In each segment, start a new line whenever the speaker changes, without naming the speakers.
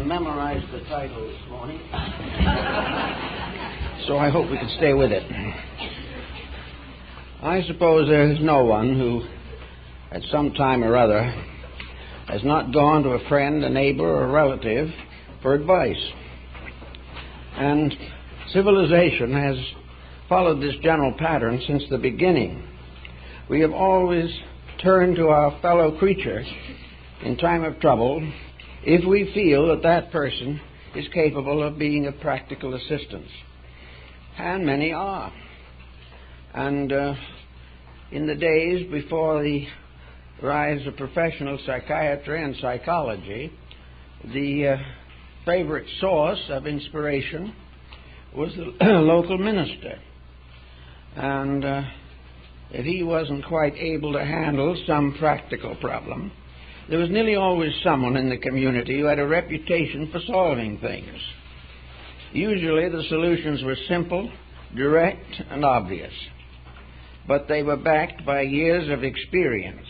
memorize the title this morning, so I hope we can stay with it. I suppose there is no one who, at some time or other, has not gone to a friend, a neighbor, or a relative for advice. And civilization has followed this general pattern since the beginning. We have always turned to our fellow creature in time of trouble if we feel that that person is capable of being of practical assistance. And many are. And in the days before the rise of professional psychiatry and psychology, the favorite source of inspiration was the local minister. And if he wasn't quite able to handle some practical problem, there was nearly always someone in the community who had a reputation for solving things. Usually the solutions were simple, direct, and obvious, but they were backed by years of experience.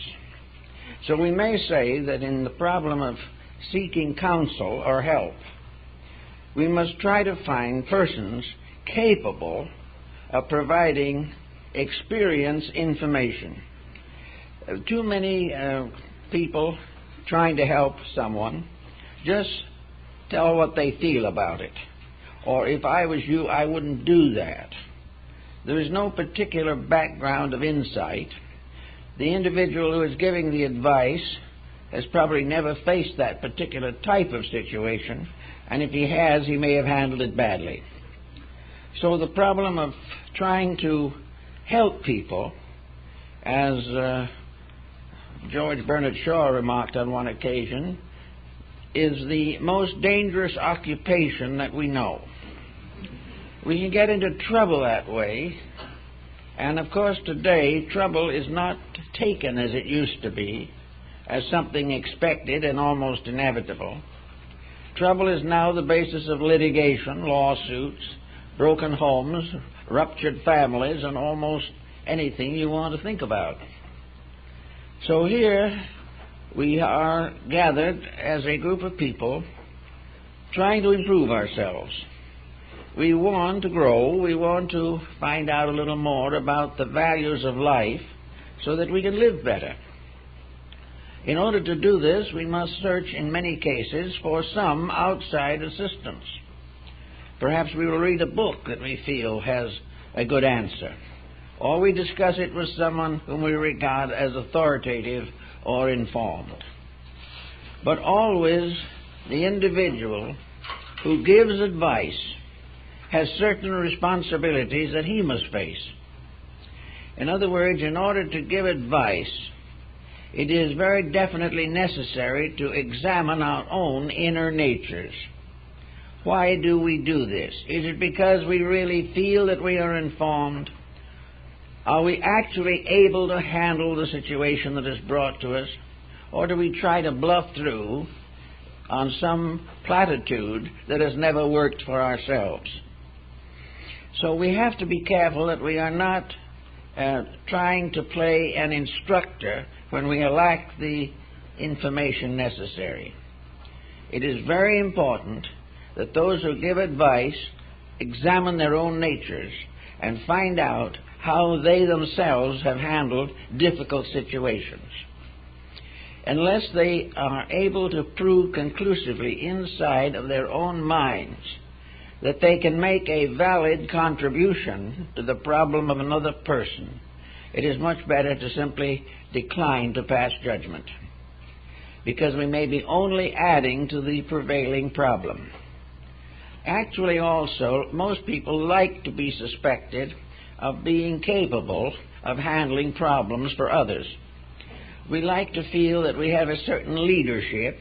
So we may say that in the problem of seeking counsel or help, we must try to find persons capable of providing experience information. Too many people trying to help someone just tell what they feel about it. Or if I was you, I wouldn't do that. There is no particular background of insight. The individual who is giving the advice has probably never faced that particular type of situation, and if he has, he may have handled it badly. So the problem of trying to help people, as George Bernard Shaw remarked on one occasion, is the most dangerous occupation that we know. We can get into trouble that way, and of course today trouble is not taken as it used to be, as something expected and almost inevitable. Trouble is now the basis of litigation, lawsuits, broken homes, ruptured families, and almost anything you want to think about. So here we are gathered as a group of people trying to improve ourselves. We want to grow. We want to find out a little more about the values of life so that we can live better. In order to do this, we must search in many cases for some outside assistance. Perhaps we will read a book that we feel has a good answer, or we discuss it with someone whom we regard as authoritative or informed. But always the individual who gives advice has certain responsibilities that he must face. In other words, in order to give advice, it is very definitely necessary to examine our own inner natures. Why do we do this? Is it because we really feel that we are informed? Are we actually able to handle the situation that is brought to us? Or do we try to bluff through on some platitude that has never worked for ourselves? So we have to be careful that we are not trying to play an instructor when we lack the information necessary. It is very important that those who give advice examine their own natures and find out how they themselves have handled difficult situations. Unless they are able to prove conclusively inside of their own minds that they can make a valid contribution to the problem of another person, it is much better to simply decline to pass judgment, because we may be only adding to the prevailing problem. Actually, also, most people like to be suspected of being capable of handling problems for others. We like to feel that we have a certain leadership,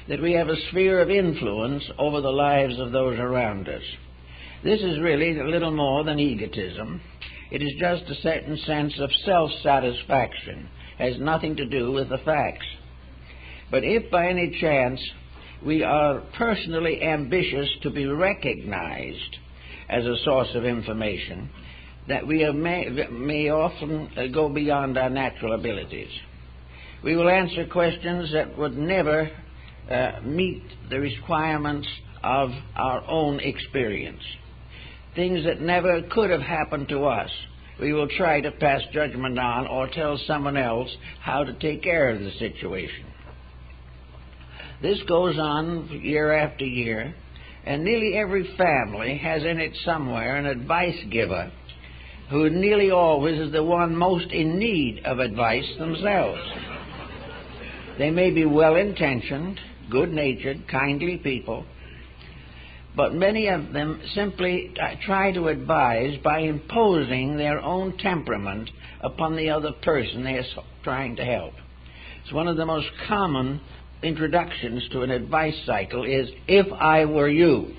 that we have a sphere of influence over the lives of those around us. This is really a little more than egotism. It is just a certain sense of self-satisfaction. It has nothing to do with the facts. But if by any chance we are personally ambitious to be recognized as a source of information, that we may often go beyond our natural abilities. We will answer questions that would never meet the requirements of our own experience. Things that never could have happened to us, we will try to pass judgment on or tell someone else how to take care of the situation. This goes on year after year, and nearly every family has in it somewhere an advice giver who nearly always is the one most in need of advice themselves. They may be well-intentioned, good-natured, kindly people, but many of them simply try to advise by imposing their own temperament upon the other person they are trying to help. It's one of the most common introductions to an advice cycle is, "If I were you."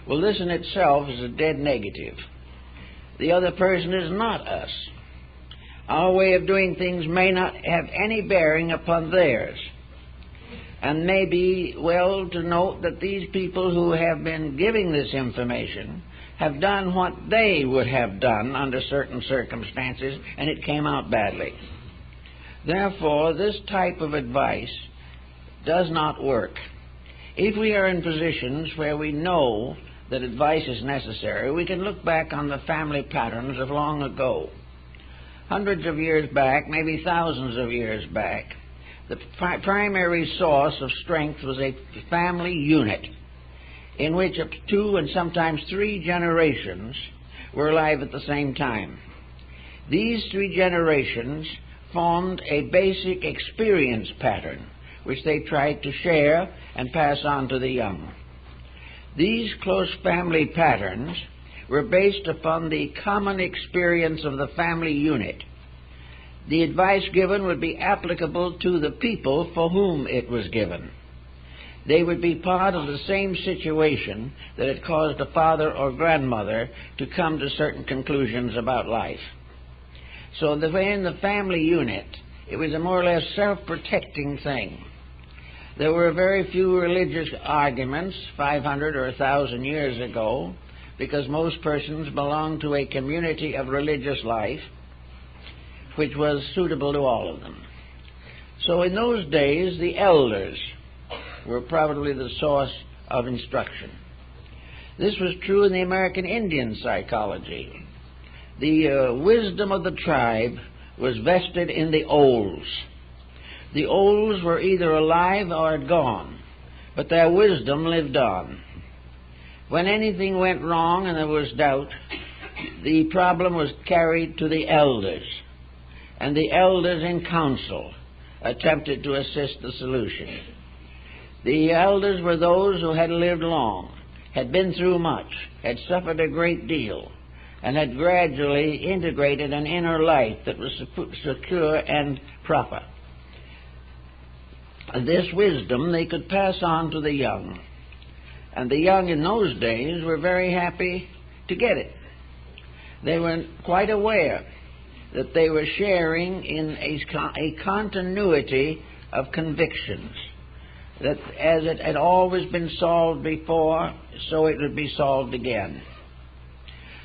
Well, this in itself is a dead negative. The other person is not us. Our way of doing things may not have any bearing upon theirs. And may be well to note that these people who have been giving this information have done what they would have done under certain circumstances, and it came out badly. Therefore, this type of advice does not work. If we are in positions where we know that advice is necessary, we can look back on the family patterns of long ago. Hundreds of years back, maybe thousands of years back, the primary source of strength was a family unit in which up to 2 and sometimes 3 generations were alive at the same time. These 3 generations formed a basic experience pattern which they tried to share and pass on to the young. These close family patterns were based upon the common experience of the family unit. The advice given would be applicable to the people for whom it was given. They would be part of the same situation that had caused a father or grandmother to come to certain conclusions about life. So in the family unit, it was a more or less self-protecting thing. There were very few religious arguments 500 or 1,000 years ago, because most persons belonged to a community of religious life which was suitable to all of them. So in those days, the elders were probably the source of instruction. This was true in the American Indian psychology. The wisdom of the tribe was vested in the olds. The olds were either alive or had gone, but their wisdom lived on. When anything went wrong and there was doubt, the problem was carried to the elders, and the elders in council attempted to assist the solution. The elders were those who had lived long, had been through much, had suffered a great deal, and had gradually integrated an inner life that was secure and proper. This wisdom they could pass on to the young, and the young in those days were very happy to get it. They were quite aware that they were sharing in a continuity of convictions, that as it had always been solved before, so it would be solved again.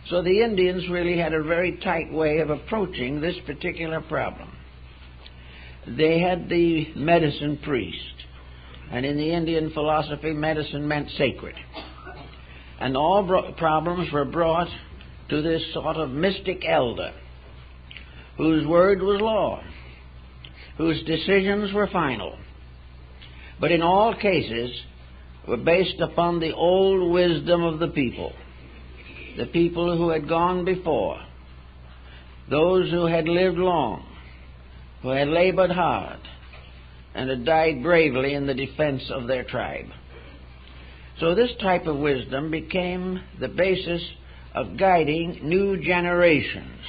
So the Indians really had a very tight way of approaching this particular problem. They had the medicine priest, and in the Indian philosophy, medicine meant sacred. And all problems were brought to this sort of mystic elder, whose word was law, whose decisions were final, but in all cases were based upon the old wisdom of the people who had gone before, those who had lived long, who had labored hard, and had died bravely in the defense of their tribe. So this type of wisdom became the basis of guiding new generations.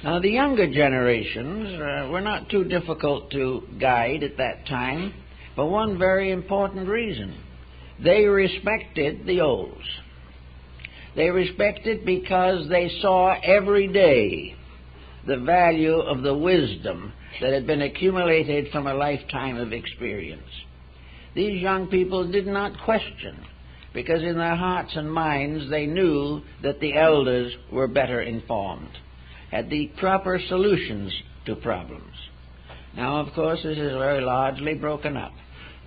Now, the younger generations were not too difficult to guide at that time for one very important reason. They respected the olds. They respected because they saw every day the value of the wisdom that had been accumulated from a lifetime of experience. These young people did not question, because in their hearts and minds they knew that the elders were better informed, had the proper solutions to problems. Now, of course, this is very largely broken up.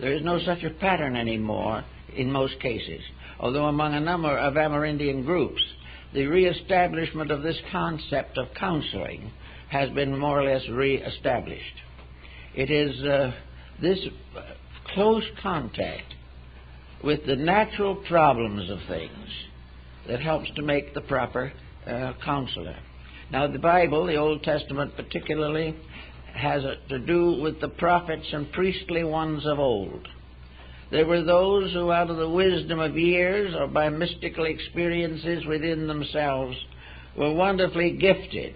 There is no such a pattern anymore in most cases, although among a number of Amerindian groups, the reestablishment of this concept of counseling has been more or less reestablished. It is this close contact with the natural problems of things that helps to make the proper counselor. Now, the Bible, the Old Testament particularly, has to do with the prophets and priestly ones of old. There were those who, out of the wisdom of years or by mystical experiences within themselves, were wonderfully gifted,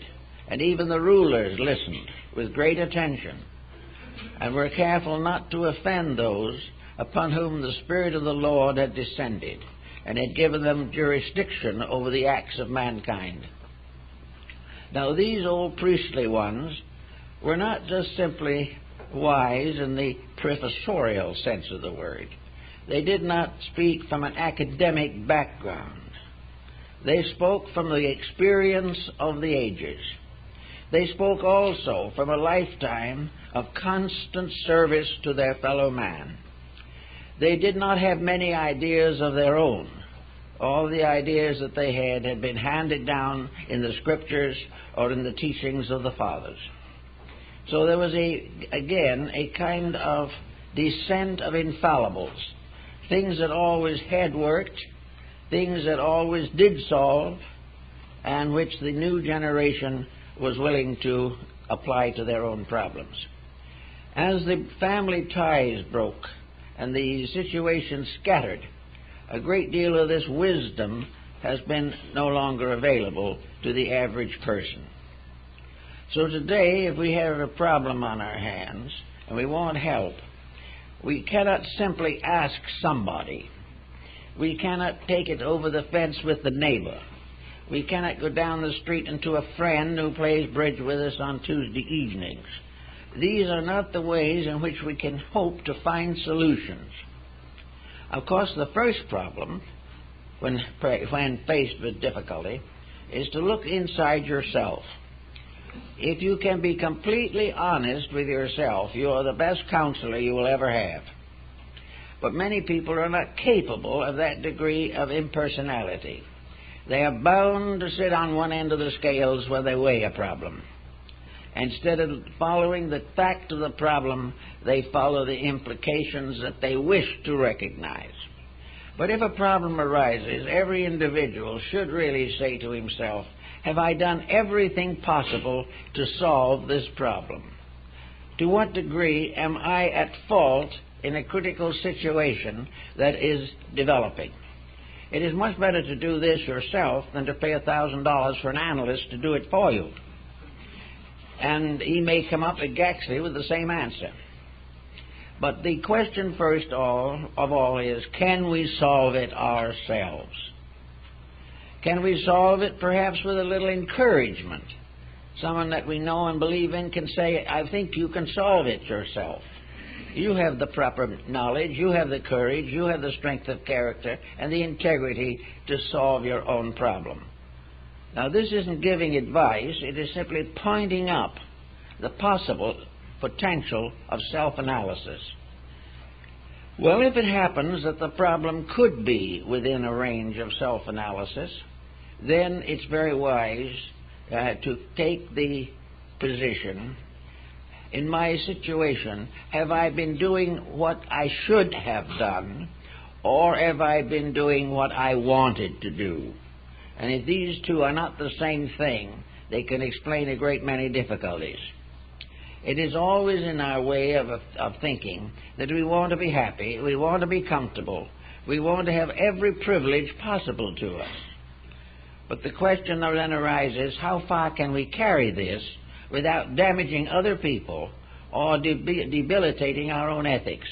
and even the rulers listened with great attention and were careful not to offend those upon whom the Spirit of the Lord had descended and had given them jurisdiction over the acts of mankind. Now, these old priestly ones were not just simply wise in the professorial sense of the word. They did not speak from an academic background. They spoke from the experience of the ages. They spoke also from a lifetime of constant service to their fellow man. They did not have many ideas of their own. All the ideas that they had been handed down in the scriptures or in the teachings of the fathers. So there was, again, a kind of descent of infallibles, things that always had worked, things that always did solve, and which the new generation was willing to apply to their own problems. As the family ties broke and the situation scattered, a great deal of this wisdom has been no longer available to the average person. So today, if we have a problem on our hands and we want help, we cannot simply ask somebody. We cannot take it over the fence with the neighbor. We cannot go down the street and to a friend who plays bridge with us on Tuesday evenings. These are not the ways in which we can hope to find solutions. Of course, the first problem, when faced with difficulty, is to look inside yourself. If you can be completely honest with yourself, you are the best counselor you will ever have. But many people are not capable of that degree of impersonality. They are bound to sit on one end of the scales when they weigh a problem. Instead of following the fact of the problem, they follow the implications that they wish to recognize. But if a problem arises, every individual should really say to himself, have I done everything possible to solve this problem? To what degree am I at fault in a critical situation that is developing? It is much better to do this yourself than to pay $1,000 for an analyst to do it for you. And he may come up exactly with the same answer. But the question first of all is, can we solve it ourselves? Can we solve it perhaps with a little encouragement? Someone that we know and believe in can say, I think you can solve it yourself. You have the proper knowledge, you have the courage, you have the strength of character and the integrity to solve your own problem. Now, this isn't giving advice, it is simply pointing up the possible potential of self-analysis. Well, if it happens that the problem could be within a range of self-analysis, then it's very wise to take the position, in my situation, have I been doing what I should have done, or have I been doing what I wanted to do? And if these two are not the same thing, they can explain a great many difficulties. It is always in our way of thinking that we want to be happy, we want to be comfortable, we want to have every privilege possible to us. But the question then arises, how far can we carry this without damaging other people or debilitating our own ethics?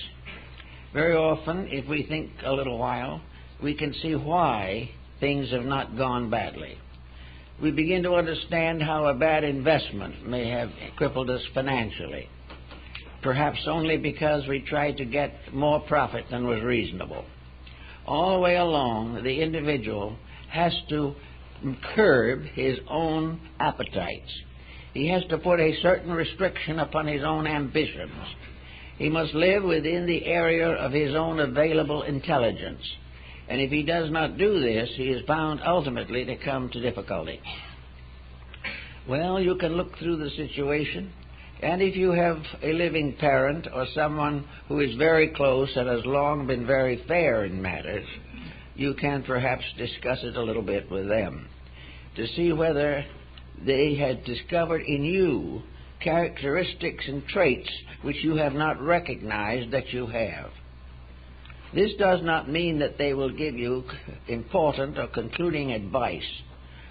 Very often, if we think a little while, we can see why things have not gone badly. We begin to understand how a bad investment may have crippled us financially, perhaps only because we tried to get more profit than was reasonable. All the way along, the individual has to curb his own appetites. He has to put a certain restriction upon his own ambitions. He must live within the area of his own available intelligence. And if he does not do this, he is bound ultimately to come to difficulty. Well, you can look through the situation, and if you have a living parent or someone who is very close and has long been very fair in matters, you can perhaps discuss it a little bit with them to see whether they had discovered in you characteristics and traits which you have not recognized that you have. This does not mean that they will give you important or concluding advice,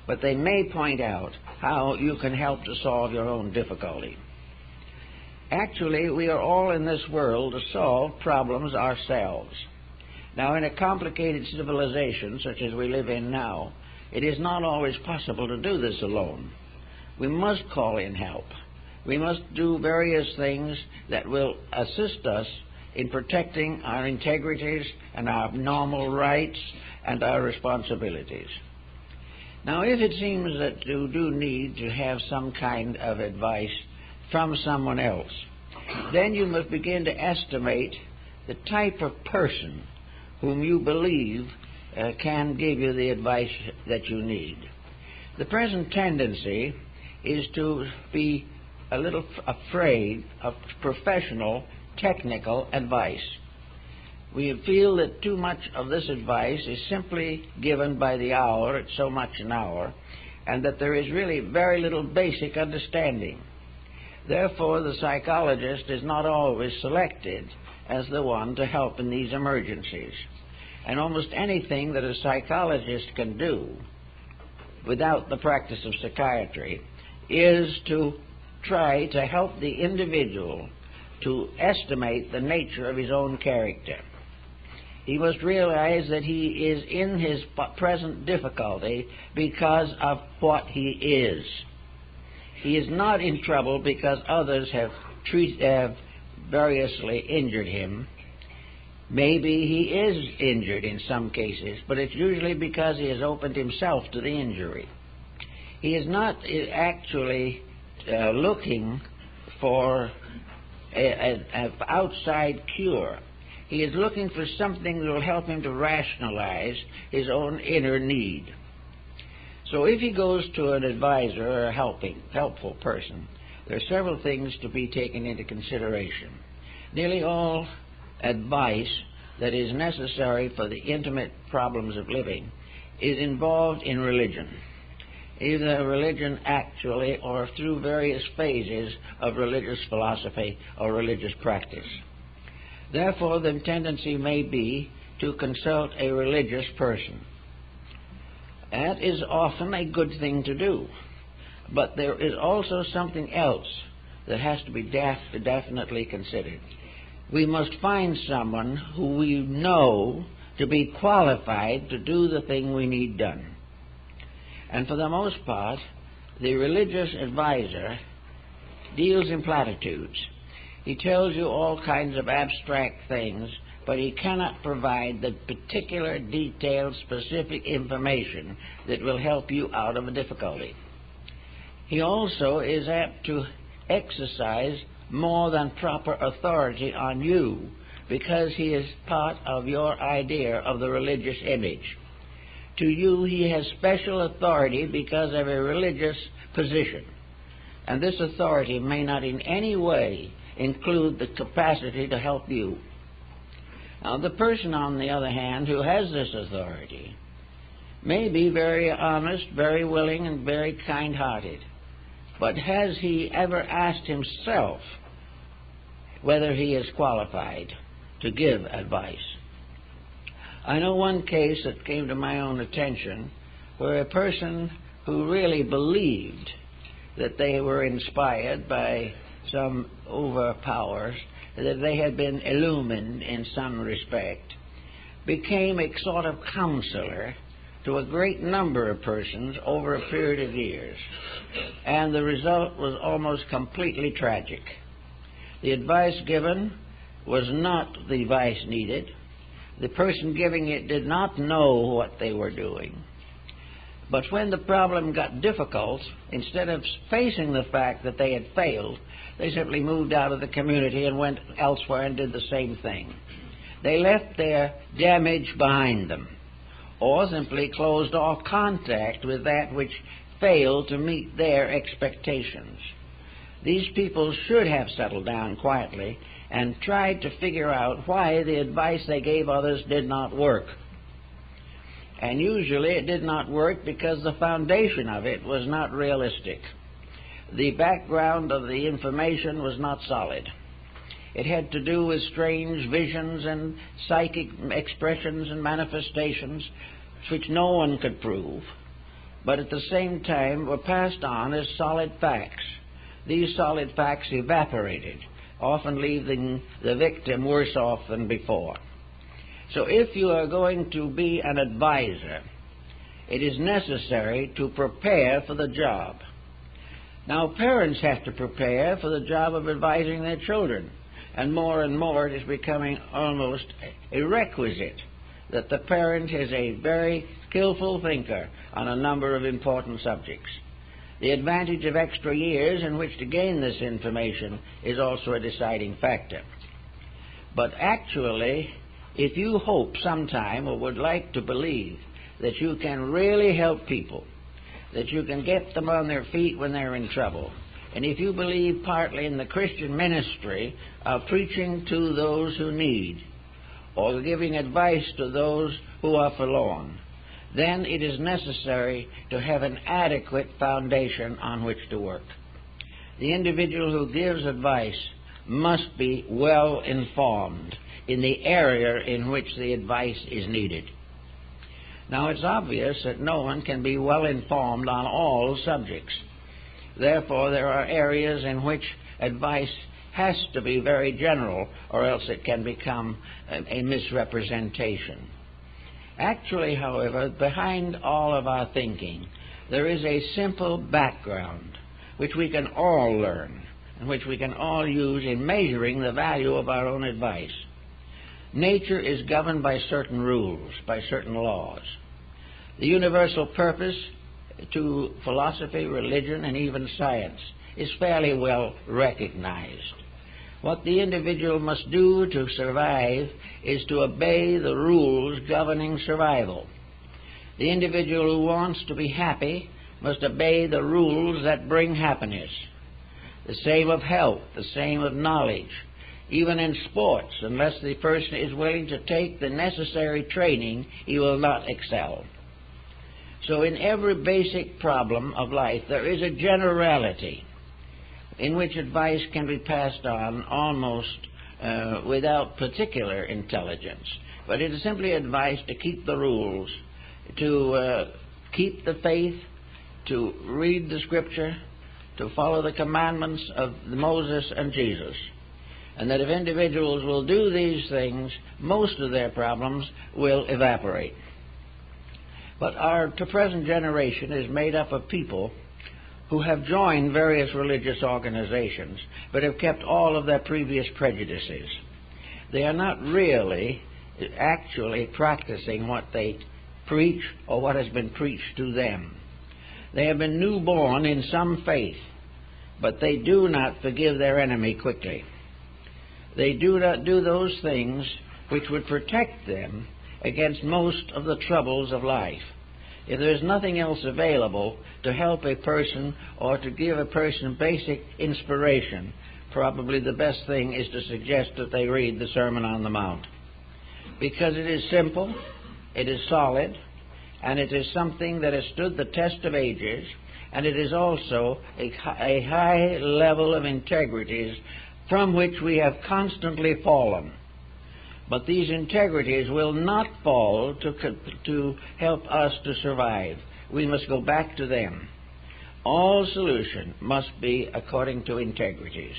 but they may point out how you can help to solve your own difficulty. Actually, we are all in this world to solve problems ourselves. Now, in a complicated civilization such as we live in now, it is not always possible to do this alone. We must call in help. We must do various things that will assist us in protecting our integrities and our normal rights and our responsibilities. Now, if it seems that you do need to have some kind of advice from someone else, then you must begin to estimate the type of person whom you believe can give you the advice that you need. The present tendency is to be a little afraid of professional, technical advice. We feel that too much of this advice is simply given by the hour at so much an hour, and that there is really very little basic understanding. Therefore, the psychologist is not always selected as the one to help in these emergencies. And almost anything that a psychologist can do without the practice of psychiatry is to try to help the individual to estimate the nature of his own character. He must realize that he is in his present difficulty because of what he is. He is not in trouble because others have variously injured him. Maybe he is injured in some cases, but it's usually because he has opened himself to the injury. He is not actually looking for an outside cure. He is looking for something that will help him to rationalize his own inner need. So if he goes to an advisor or a helpful person, there are several things to be taken into consideration. Nearly all advice that is necessary for the intimate problems of living is involved in religion, either religion actually or through various phases of religious philosophy or religious practice. Therefore, the tendency may be to consult a religious person. That is often a good thing to do, but there is also something else that has to be definitely considered. We must find someone who we know to be qualified to do the thing we need done. And for the most part, the religious advisor deals in platitudes. He tells you all kinds of abstract things, but he cannot provide the particular, detailed, specific information that will help you out of a difficulty. He also is apt to exercise more than proper authority on you because he is part of your idea of the religious image. To you, he has special authority because of a religious position, and this authority may not in any way include the capacity to help you. Now, the person, on the other hand, who has this authority may be very honest, very willing, and very kind-hearted, but has he ever asked himself whether he is qualified to give advice? I know one case that came to my own attention where a person who really believed that they were inspired by some overpowers, that they had been illumined in some respect, became a sort of counselor to a great number of persons over a period of years. And the result was almost completely tragic. The advice given was not the advice needed. The person giving it did not know what they were doing. But when the problem got difficult, instead of facing the fact that they had failed, they simply moved out of the community and went elsewhere and did the same thing. They left their damage behind them, or simply closed off contact with that which failed to meet their expectations. These people should have settled down quietly and tried to figure out why the advice they gave others did not work. And usually it did not work because the foundation of it was not realistic. The background of the information was not solid. It had to do with strange visions and psychic expressions and manifestations which no one could prove, but at the same time were passed on as solid facts. These solid facts evaporated, often leaving the victim worse off than before. So if you are going to be an advisor, it is necessary to prepare for the job. Now, parents have to prepare for the job of advising their children, and more it is becoming almost a requisite that the parent is a very skillful thinker on a number of important subjects. The advantage of extra years in which to gain this information is also a deciding factor. But actually, if you hope sometime or would like to believe that you can really help people, that you can get them on their feet when they're in trouble, and if you believe partly in the Christian ministry of preaching to those who need, or giving advice to those who are forlorn, then it is necessary to have an adequate foundation on which to work. The individual who gives advice must be well informed in the area in which the advice is needed. Now, it's obvious that no one can be well informed on all subjects. Therefore, there are areas in which advice has to be very general, or else it can become a misrepresentation. Actually, however, behind all of our thinking, there is a simple background which we can all learn and which we can all use in measuring the value of our own advice. Nature is governed by certain rules, by certain laws. The universal purpose to philosophy, religion, and even science is fairly well recognized. What the individual must do to survive is to obey the rules governing survival. The individual who wants to be happy must obey the rules that bring happiness. The same of health, the same of knowledge. Even in sports, unless the person is willing to take the necessary training, he will not excel. So in every basic problem of life, there is a generality in which advice can be passed on almost without particular intelligence. But it is simply advice to keep the rules, to keep the faith, to read the Scripture, to follow the commandments of Moses and Jesus. And that if individuals will do these things, most of their problems will evaporate. But our present generation is made up of people who have joined various religious organizations, but have kept all of their previous prejudices. They are not really actually practicing what they preach or what has been preached to them. They have been newborn in some faith, but they do not forgive their enemy quickly. They do not do those things which would protect them against most of the troubles of life. If there is nothing else available to help a person or to give a person basic inspiration, probably the best thing is to suggest that they read the Sermon on the Mount. Because it is simple, it is solid, and it is something that has stood the test of ages, and it is also a high level of integrities from which we have constantly fallen. But these integrities will not fall to help us to survive. We must go back to them. All solution must be according to integrities.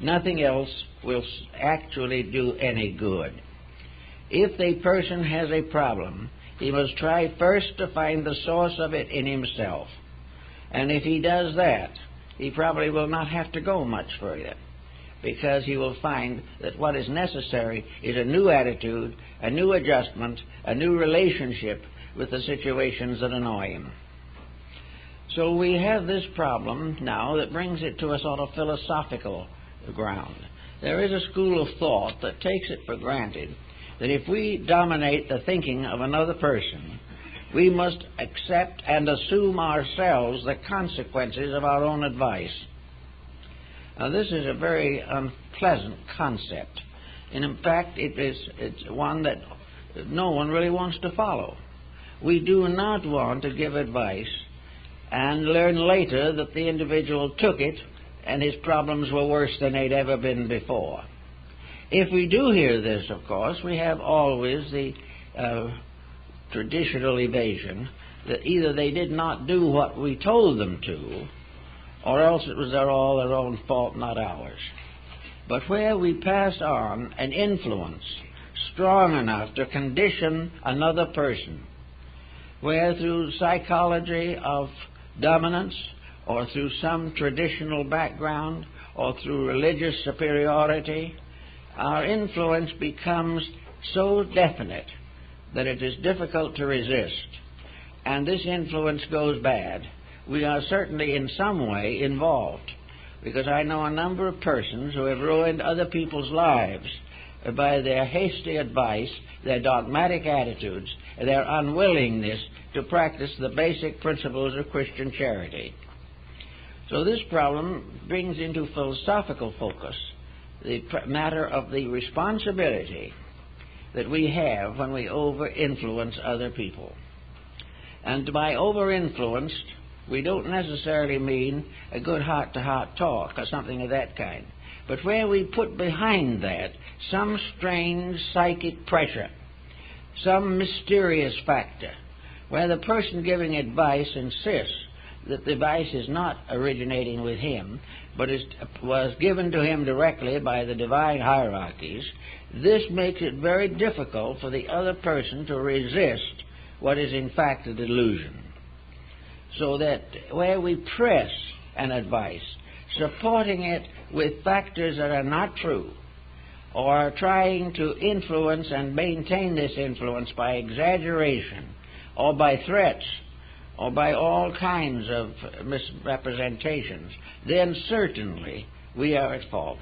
Nothing else will actually do any good. If a person has a problem, he must try first to find the source of it in himself. And if he does that, he probably will not have to go much further, because he will find that what is necessary is a new attitude, a new adjustment, a new relationship with the situations that annoy him. So we have this problem now that brings it to a sort of philosophical ground. There is a school of thought that takes it for granted that if we dominate the thinking of another person, we must accept and assume ourselves the consequences of our own advice. Now, this is a very unpleasant concept, and in fact, it's one that no one really wants to follow. We do not want to give advice and learn later that the individual took it and his problems were worse than they'd ever been before. If we do hear this, of course, we have always the traditional evasion that either they did not do what we told them to, or else it was all their own fault, not ours. But where we pass on an influence strong enough to condition another person, where through psychology of dominance, or through some traditional background, or through religious superiority, our influence becomes so definite that it is difficult to resist, and this influence goes bad, we are certainly in some way involved, because I know a number of persons who have ruined other people's lives by their hasty advice, their dogmatic attitudes, their unwillingness to practice the basic principles of Christian charity. So this problem brings into philosophical focus the matter of the responsibility that we have when we over-influence other people. And by over-influenced, we don't necessarily mean a good heart-to-heart talk or something of that kind, but where we put behind that some strange psychic pressure, some mysterious factor, where the person giving advice insists that the advice is not originating with him, but was given to him directly by the divine hierarchies. This makes it very difficult for the other person to resist what is in fact a delusion. So that where we press an advice, supporting it with factors that are not true, or trying to influence and maintain this influence by exaggeration, or by threats, or by all kinds of misrepresentations, then certainly we are at fault.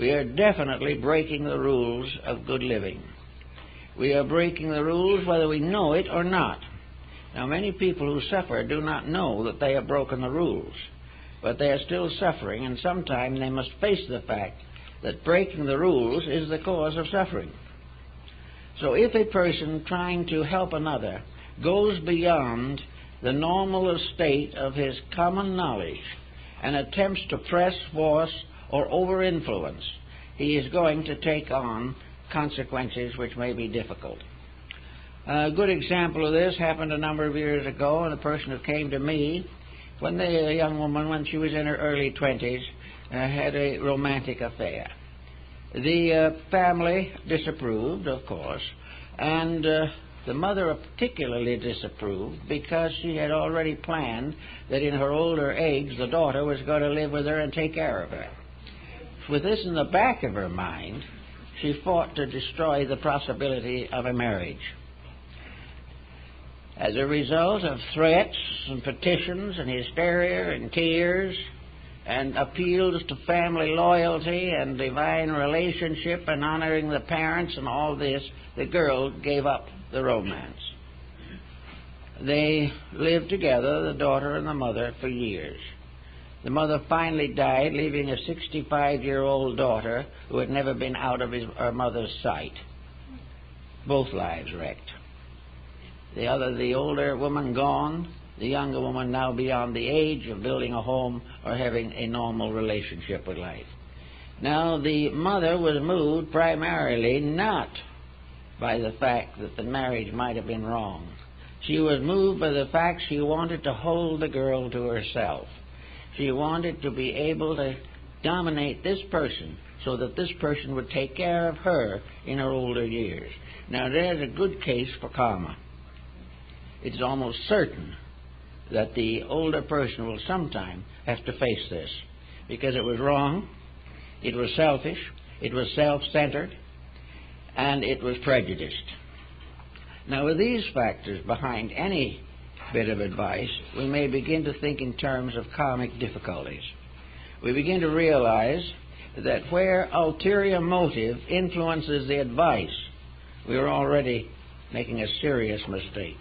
We are definitely breaking the rules of good living. We are breaking the rules whether we know it or not. Now, many people who suffer do not know that they have broken the rules, but they are still suffering, and sometime they must face the fact that breaking the rules is the cause of suffering. So if a person trying to help another goes beyond the normal state of his common knowledge and attempts to press, force, or over-influence, he is going to take on consequences which may be difficult. A good example of this happened a number of years ago, and a person who came to me when a young woman, when she was in her early 20s, had a romantic affair. The family disapproved, of course, and the mother particularly disapproved because she had already planned that in her older age the daughter was going to live with her and take care of her. With this in the back of her mind, she fought to destroy the possibility of a marriage. As a result of threats and petitions and hysteria and tears and appeals to family loyalty and divine relationship and honoring the parents and all this, the girl gave up the romance. They lived together, the daughter and the mother, for years. The mother finally died, leaving a 65-year-old daughter who had never been out of her mother's sight. Both lives wrecked. The older woman gone, the younger woman now beyond the age of building a home or having a normal relationship with life. Now, the mother was moved primarily not by the fact that the marriage might have been wrong. She was moved by the fact she wanted to hold the girl to herself. She wanted to be able to dominate this person so that this person would take care of her in her older years. Now, there's a good case for karma. It's almost certain that the older person will sometime have to face this, because it was wrong, it was selfish, it was self-centered, and it was prejudiced. Now, with these factors behind any bit of advice, we may begin to think in terms of karmic difficulties. We begin to realize that where ulterior motive influences the advice, we are already making a serious mistake.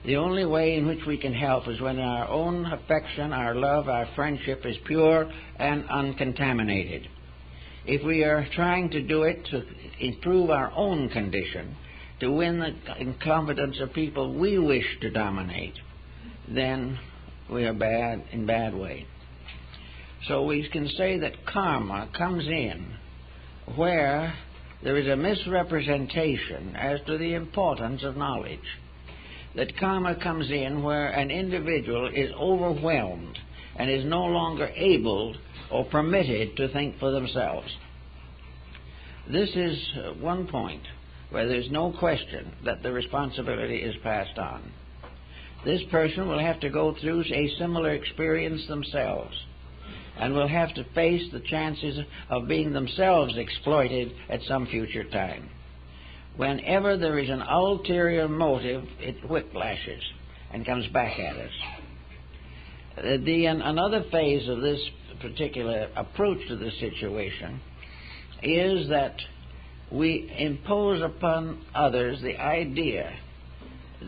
The only way in which we can help is when our own affection, our love, our friendship is pure and uncontaminated. If we are trying to do it to improve our own condition, to win the confidence of people we wish to dominate, then we are in bad way. So we can say that karma comes in where there is a misrepresentation as to the importance of knowledge. That karma comes in where an individual is overwhelmed and is no longer able or permitted to think for themselves. This is one point where there's no question that the responsibility is passed on. This person will have to go through a similar experience themselves and will have to face the chances of being themselves exploited at some future time. Whenever there is an ulterior motive, it whiplashes and comes back at us. Another phase of this particular approach to the situation is that we impose upon others the idea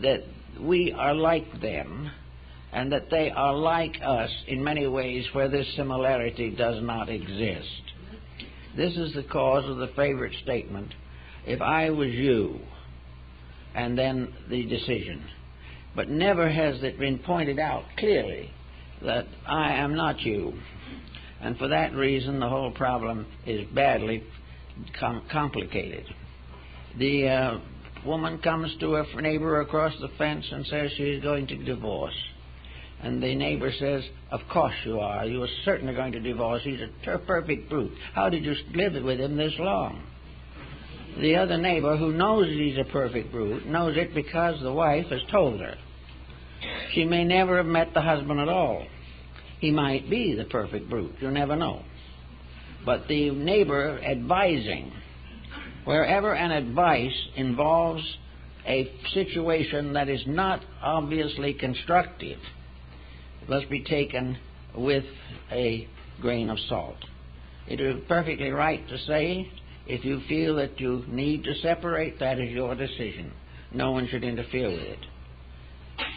that we are like them and that they are like us in many ways where this similarity does not exist. This is the cause of the favorite statement, "If I was you," and then the decision. But never has it been pointed out clearly that I am not you. And for that reason, the whole problem is badly complicated. The woman comes to a neighbor across the fence and says she is going to divorce. And the neighbor says, "Of course you are. You are certainly going to divorce. He's a perfect brute. How did you live with him this long?" The other neighbor, who knows he's a perfect brute, knows it because the wife has told her. She may never have met the husband at all. He might be the perfect brute. You never know. But the neighbor advising, wherever an advice involves a situation that is not obviously constructive, it must be taken with a grain of salt. It is perfectly right to say, if you feel that you need to separate, that is your decision. No one should interfere with it.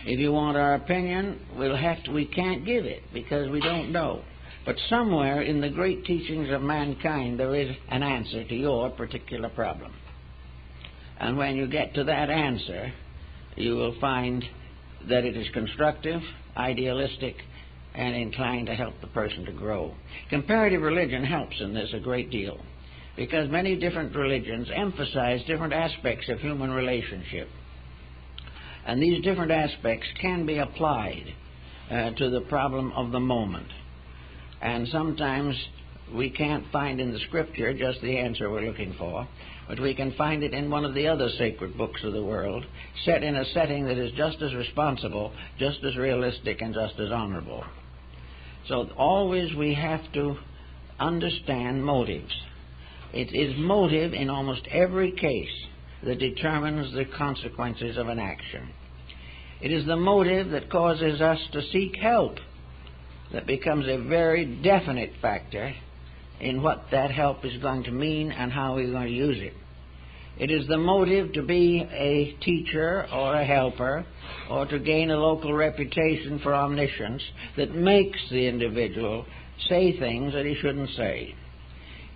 If you want our opinion, we can't give it because we don't know. But somewhere in the great teachings of mankind there is an answer to your particular problem. And when you get to that answer, you will find that it is constructive, idealistic, and inclined to help the person to grow. Comparative religion helps in this a great deal because many different religions emphasize different aspects of human relationship. And these different aspects can be applied to the problem of the moment. And sometimes we can't find in the scripture just the answer we're looking for, but we can find it in one of the other sacred books of the world, set in a setting that is just as responsible, just as realistic, and just as honorable. So always we have to understand motives. It is motive in almost every case that determines the consequences of an action. It is the motive that causes us to seek help that becomes a very definite factor in what that help is going to mean and how we're going to use it. It is the motive to be a teacher or a helper or to gain a local reputation for omniscience that makes the individual say things that he shouldn't say.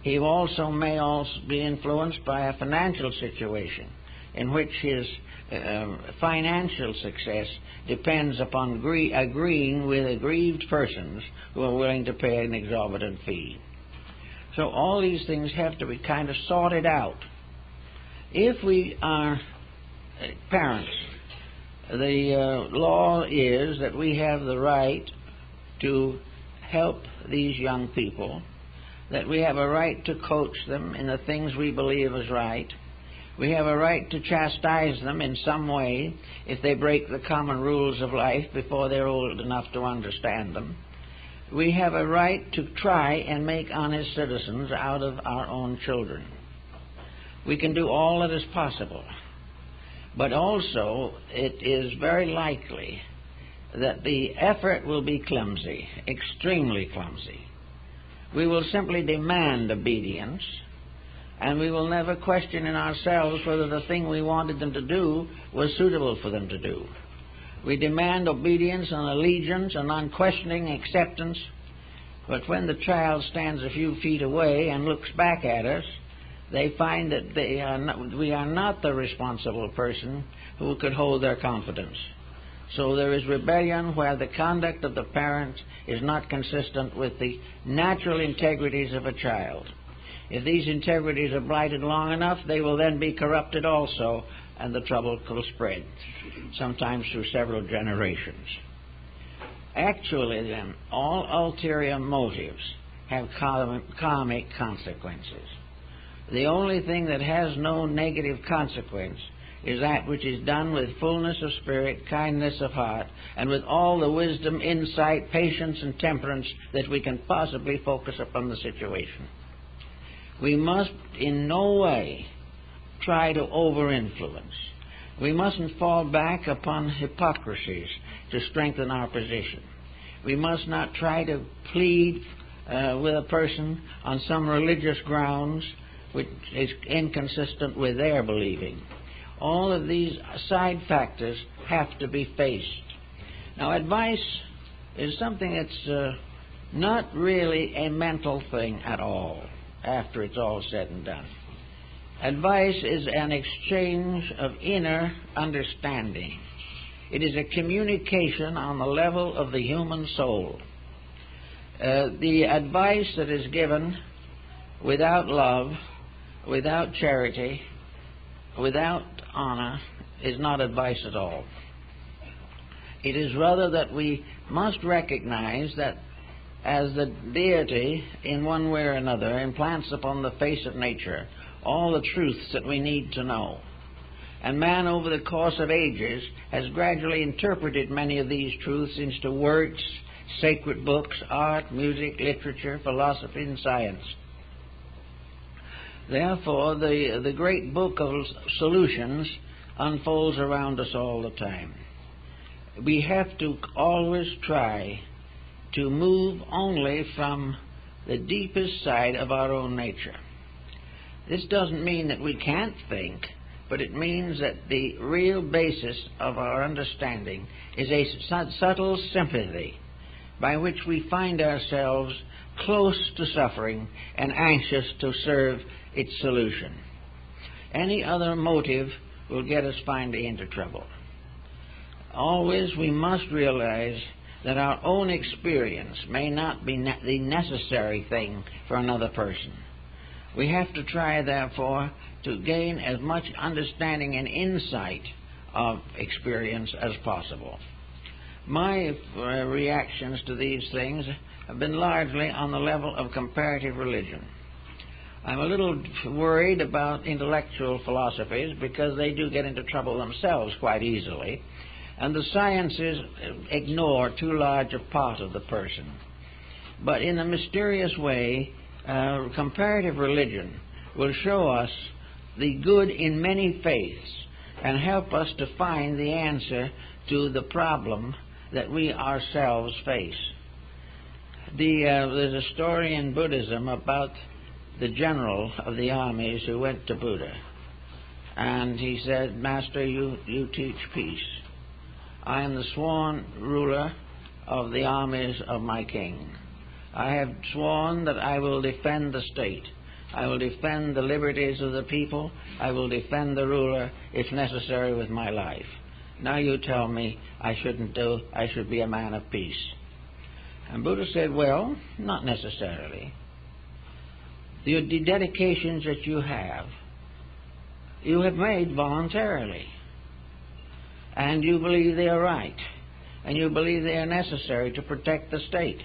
He also may be influenced by a financial situation in which his financial success depends upon agreeing with aggrieved persons who are willing to pay an exorbitant fee. So all these things have to be kind of sorted out. If we are parents, the law is that we have the right to help these young people, that we have a right to coach them in the things we believe is right. We have a right to chastise them in some way if they break the common rules of life before they're old enough to understand them. We have a right to try and make honest citizens out of our own children. We can do all that is possible. But also, it is very likely that the effort will be clumsy, extremely clumsy. We will simply demand obedience, and we will never question in ourselves whether the thing we wanted them to do was suitable for them to do. We demand obedience and allegiance and unquestioning acceptance, but when the child stands a few feet away and looks back at us, they find that we are not the responsible person who could hold their confidence. So there is rebellion where the conduct of the parents is not consistent with the natural integrities of a child. If these integrities are blighted long enough, they will then be corrupted also, and the trouble will spread, sometimes through several generations. Actually, then, all ulterior motives have karmic consequences. The only thing that has no negative consequence is that which is done with fullness of spirit, kindness of heart, and with all the wisdom, insight, patience, and temperance that we can possibly focus upon the situation. We must in no way try to over-influence. We mustn't fall back upon hypocrisies to strengthen our position. We must not try to plead with a person on some religious grounds which is inconsistent with their believing. All of these side factors have to be faced. Now, advice is something that's not really a mental thing at all after it's all said and done. Advice is an exchange of inner understanding. It is a communication on the level of the human soul. The advice that is given without love, without charity, without honor, is not advice at all. It is rather that we must recognize that as the deity, in one way or another, implants upon the face of nature all the truths that we need to know. And man, over the course of ages, has gradually interpreted many of these truths into works, sacred books, art, music, literature, philosophy, and science. Therefore, the great book of solutions unfolds around us all the time. We have to always try to move only from the deepest side of our own nature. This doesn't mean that we can't think, but it means that the real basis of our understanding is a subtle sympathy by which we find ourselves close to suffering and anxious to serve its solution. Any other motive will get us finally into trouble. Always we must realize that our own experience may not be the necessary thing for another person. We have to try, therefore, to gain as much understanding and insight of experience as possible. My reactions to these things have been largely on the level of comparative religion. I'm a little worried about intellectual philosophies because they do get into trouble themselves quite easily, and the sciences ignore too large a part of the person. But in a mysterious way, comparative religion will show us the good in many faiths and help us to find the answer to the problem that we ourselves face. There's a story in Buddhism about the general of the armies who went to Buddha, and he said, "Master, you teach peace. I am the sworn ruler of the armies of my king. I have sworn that I will defend the state. I will defend the liberties of the people. I will defend the ruler, if necessary, with my life. Now you tell me I should be a man of peace." And Buddha said, "Well, not necessarily. The dedications that you have made voluntarily. And you believe they are right. And you believe they are necessary to protect the state.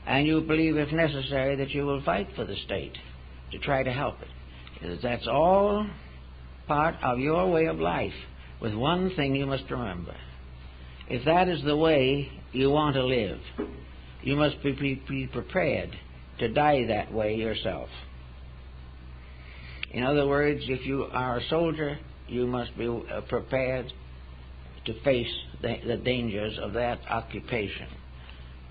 And you believe, if necessary, that you will fight for the state to try to help it. That's all part of your way of life, with one thing you must remember. If that is the way you want to live, you must be prepared to die that way yourself. In other words, if you are a soldier, you must be prepared to face the dangers of that occupation,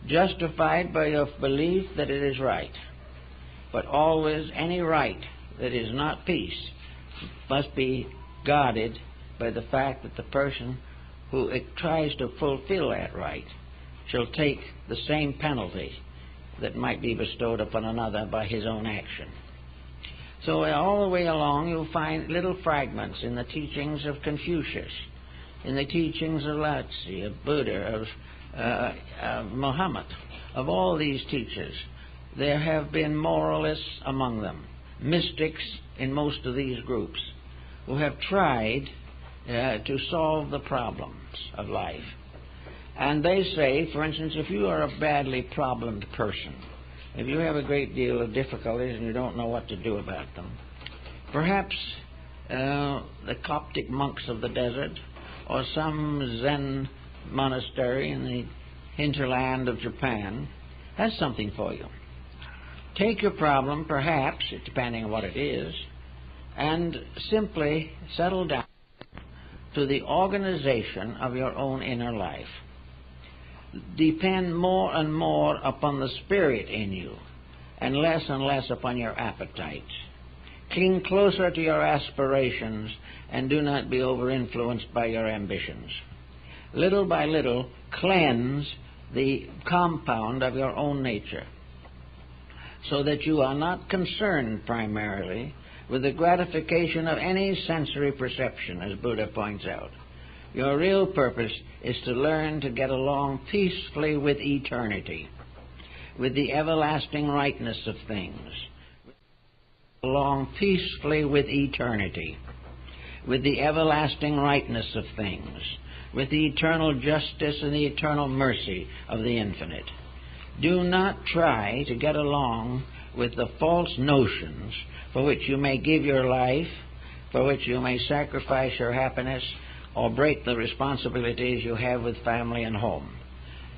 justified by your belief that it is right. But always any right that is not peace must be guarded by the fact that the person who tries to fulfill that right shall take the same penalty that might be bestowed upon another by his own action. So all the way along you'll find little fragments in the teachings of Confucius, in the teachings of Lao Tzu, of Buddha, of Muhammad, of all these teachers. There have been moralists among them, mystics in most of these groups, who have tried to solve the problems of life. And they say, for instance, if you are a badly problemed person, if you have a great deal of difficulties and you don't know what to do about them, perhaps the Coptic monks of the desert or some Zen monastery in the hinterland of Japan has something for you. Take your problem, perhaps, depending on what it is, and simply settle down to the organization of your own inner life. Depend more and more upon the spirit in you and less upon your appetites. Cling closer to your aspirations and do not be over-influenced by your ambitions. Little by little, cleanse the compound of your own nature so that you are not concerned primarily with the gratification of any sensory perception, as Buddha points out. Your real purpose is to learn to get along peacefully with eternity, with the everlasting rightness of things. Along peacefully with eternity, with the everlasting rightness of things, with the eternal justice and the eternal mercy of the infinite. Do not try to get along with the false notions for which you may give your life, for which you may sacrifice your happiness, or break the responsibilities you have with family and home.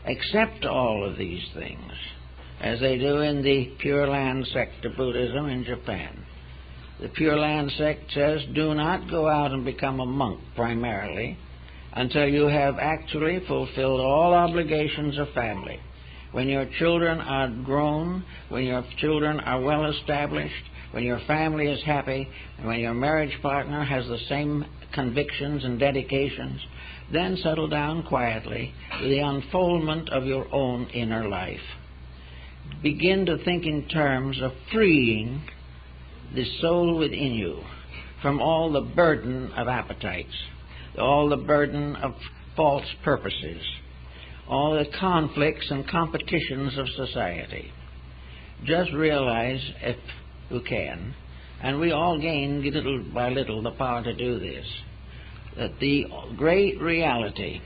Accept all of these things, as they do in the Pure Land sect of Buddhism in Japan. The Pure Land sect says, do not go out and become a monk primarily until you have actually fulfilled all obligations of family. When your children are grown, when your children are well established, when your family is happy, and when your marriage partner has the same convictions and dedications, then settle down quietly to the unfoldment of your own inner life. Begin to think in terms of freeing the soul within you from all the burden of appetites, all the burden of false purposes, all the conflicts and competitions of society. Just realize, if you can, and we all gain little by little the power to do this, that the great reality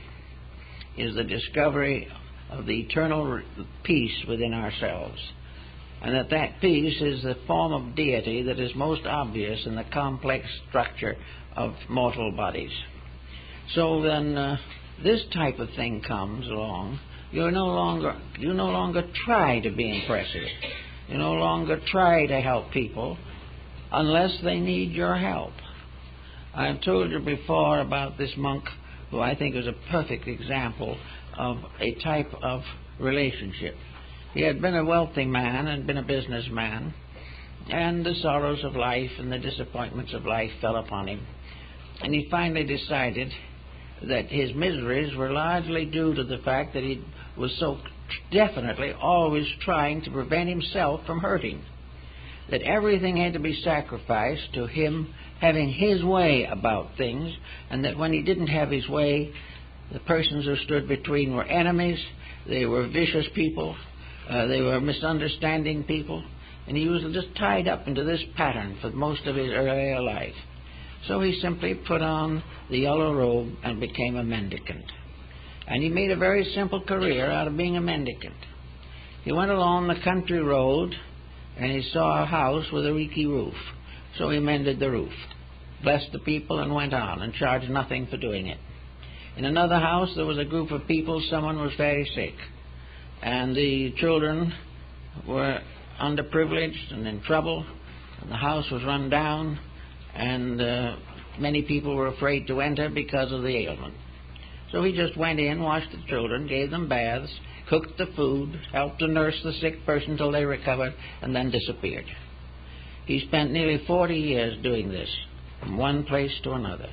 is the discovery of the eternal peace within ourselves, and that peace is the form of deity that is most obvious in the complex structure of mortal bodies. So then this type of thing comes along, you no longer try to be impressive. You no longer try to help people unless they need your help. I have told you before about this monk who I think is a perfect example of a type of relationship. He had been a wealthy man and been a businessman, and the sorrows of life and the disappointments of life fell upon him. And he finally decided that his miseries were largely due to the fact that he was so definitely always trying to prevent himself from hurting, that everything had to be sacrificed to him having his way about things, and that when he didn't have his way, the persons who stood between were enemies, they were vicious people, they were misunderstanding people, and he was just tied up into this pattern for most of his earlier life. So he simply put on the yellow robe and became a mendicant. And he made a very simple career out of being a mendicant. He went along the country road and he saw a house with a leaky roof. So he mended the roof, blessed the people, and went on and charged nothing for doing it. In another house there was a group of people, someone was very sick, and the children were underprivileged and in trouble, and the house was run down, and many people were afraid to enter because of the ailment. So he just went in, washed the children, gave them baths, cooked the food, helped to nurse the sick person till they recovered, and then disappeared. He spent nearly 40 years doing this, from one place to another.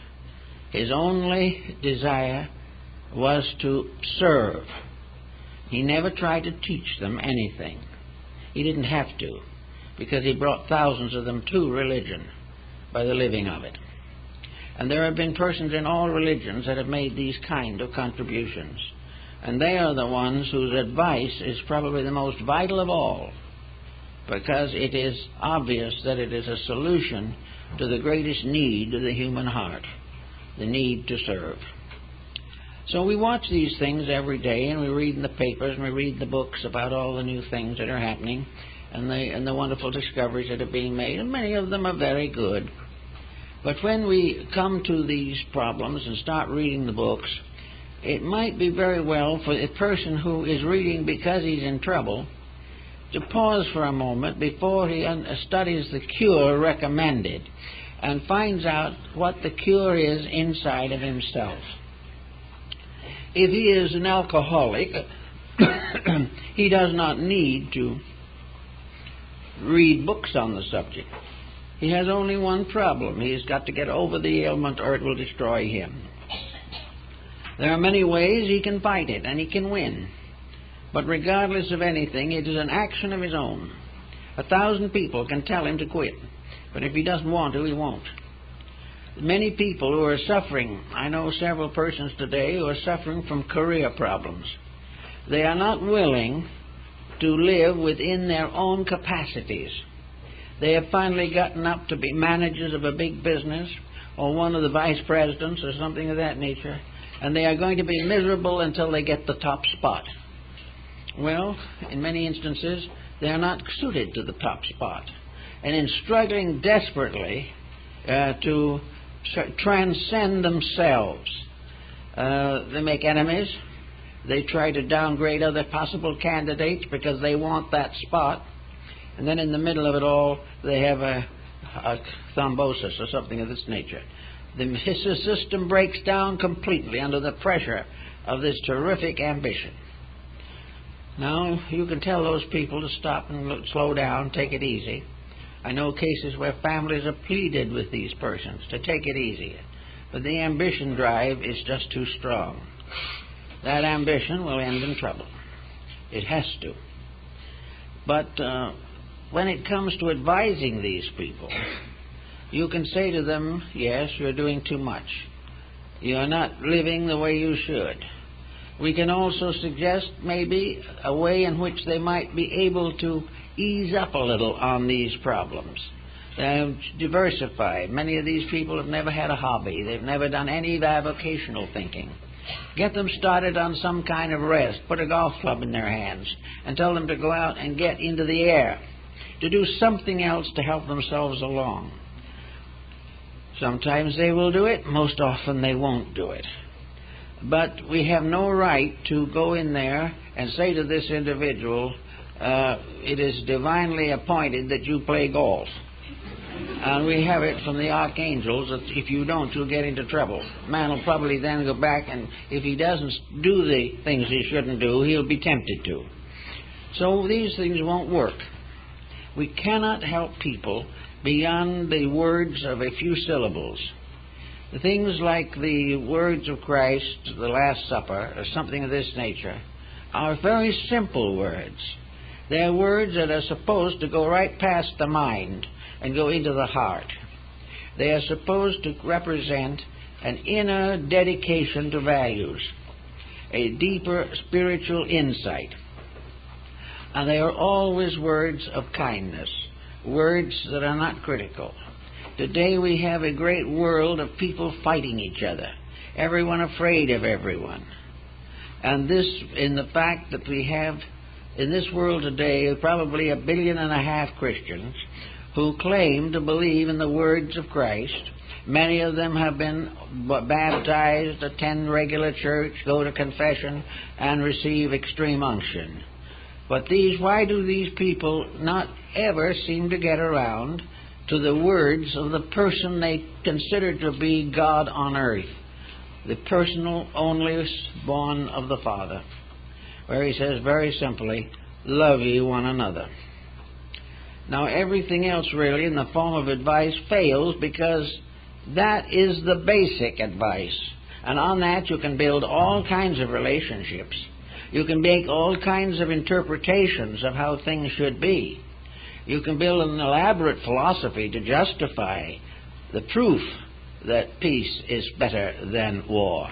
His only desire was to serve. He never tried to teach them anything. He didn't have to, because he brought thousands of them to religion by the living of it. And there have been persons in all religions that have made these kind of contributions. And they are the ones whose advice is probably the most vital of all, because it is obvious that it is a solution to the greatest need of the human heart, the need to serve. So we watch these things every day, and we read in the papers, and we read the books about all the new things that are happening, and the wonderful discoveries that are being made, and many of them are very good. But when we come to these problems and start reading the books, it might be very well for a person who is reading because he's in trouble to pause for a moment before he studies the cure recommended and finds out what the cure is inside of himself. If he is an alcoholic, he does not need to read books on the subject. He has only one problem. He's got to get over the ailment or it will destroy him. There are many ways he can fight it, and he can win. But regardless of anything, it is an action of his own. 1,000 people can tell him to quit, but if he doesn't want to, he won't. Many people who are suffering, I know several persons today who are suffering from career problems. They are not willing to live within their own capacities. They have finally gotten up to be managers of a big business or one of the vice presidents or something of that nature, and they are going to be miserable until they get the top spot. Well, in many instances, they are not suited to the top spot. And in struggling desperately to transcend themselves, they make enemies. They try to downgrade other possible candidates because they want that spot. And then in the middle of it all, they have a thrombosis or something of this nature. The system breaks down completely under the pressure of this terrific ambition. Now, you can tell those people to stop and slow down, take it easy. I know cases where families have pleaded with these persons to take it easy, but the ambition drive is just too strong. That ambition will end in trouble. It has to. But when it comes to advising these people, you can say to them, yes, you're doing too much. You're not living the way you should. We can also suggest maybe a way in which they might be able to ease up a little on these problems. Diversify. Many of these people have never had a hobby. They've never done any vocational thinking. Get them started on some kind of rest. Put a golf club in their hands and tell them to go out and get into the air, to do something else to help themselves along. Sometimes they will do it. Most often they won't do it. But we have no right to go in there and say to this individual, it is divinely appointed that you play golf. And we have it from the archangels that if you don't, you'll get into trouble. Man will probably then go back, and if he doesn't do the things he shouldn't do, he'll be tempted to. So these things won't work. We cannot help people beyond the words of a few syllables. The things like the words of Christ, the Last Supper, or something of this nature, are very simple words. They're words that are supposed to go right past the mind and go into the heart. They are supposed to represent an inner dedication to values, a deeper spiritual insight. And they are always words of kindness, words that are not critical. Today we have a great world of people fighting each other, everyone afraid of everyone. And this, in the fact that we have in this world today probably 1.5 billion Christians who claim to believe in the words of Christ. Many of them have been baptized, attend regular church, go to confession, and receive extreme unction. But why do these people not ever seem to get around to the words of the person they consider to be God on earth, the personal only born of the Father, where he says very simply, love ye one another. Now everything else really in the form of advice fails, because that is the basic advice. And on that you can build all kinds of relationships. You can make all kinds of interpretations of how things should be. You can build an elaborate philosophy to justify the proof that peace is better than war.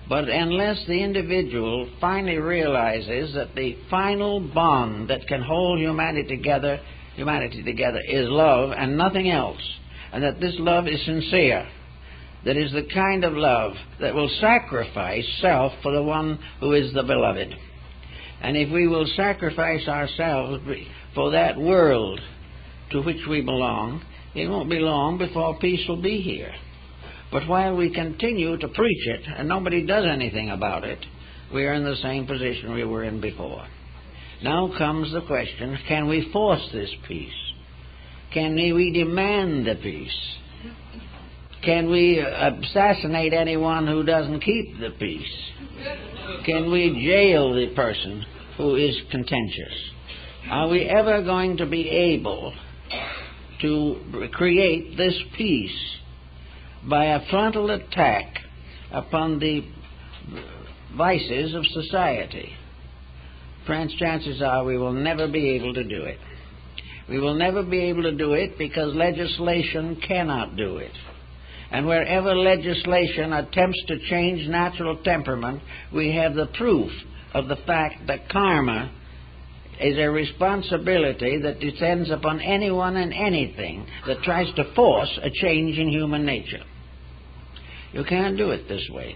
But unless the individual finally realizes that the final bond that can hold humanity together is love and nothing else, and that this love is sincere, that is the kind of love that will sacrifice self for the one who is the beloved. And if we will sacrifice ourselves for that world to which we belong, it won't be long before peace will be here. But while we continue to preach it and nobody does anything about it, we are in the same position we were in before. Now comes the question, can we force this peace? Can we demand the peace? Can we assassinate anyone who doesn't keep the peace? Can we jail the person who is contentious? Are we ever going to be able to create this peace by a frontal attack upon the vices of society? Friends, chances are we will never be able to do it. We will never be able to do it because legislation cannot do it. And wherever legislation attempts to change natural temperament, we have the proof of the fact that karma is a responsibility that descends upon anyone and anything that tries to force a change in human nature. You can't do it this way.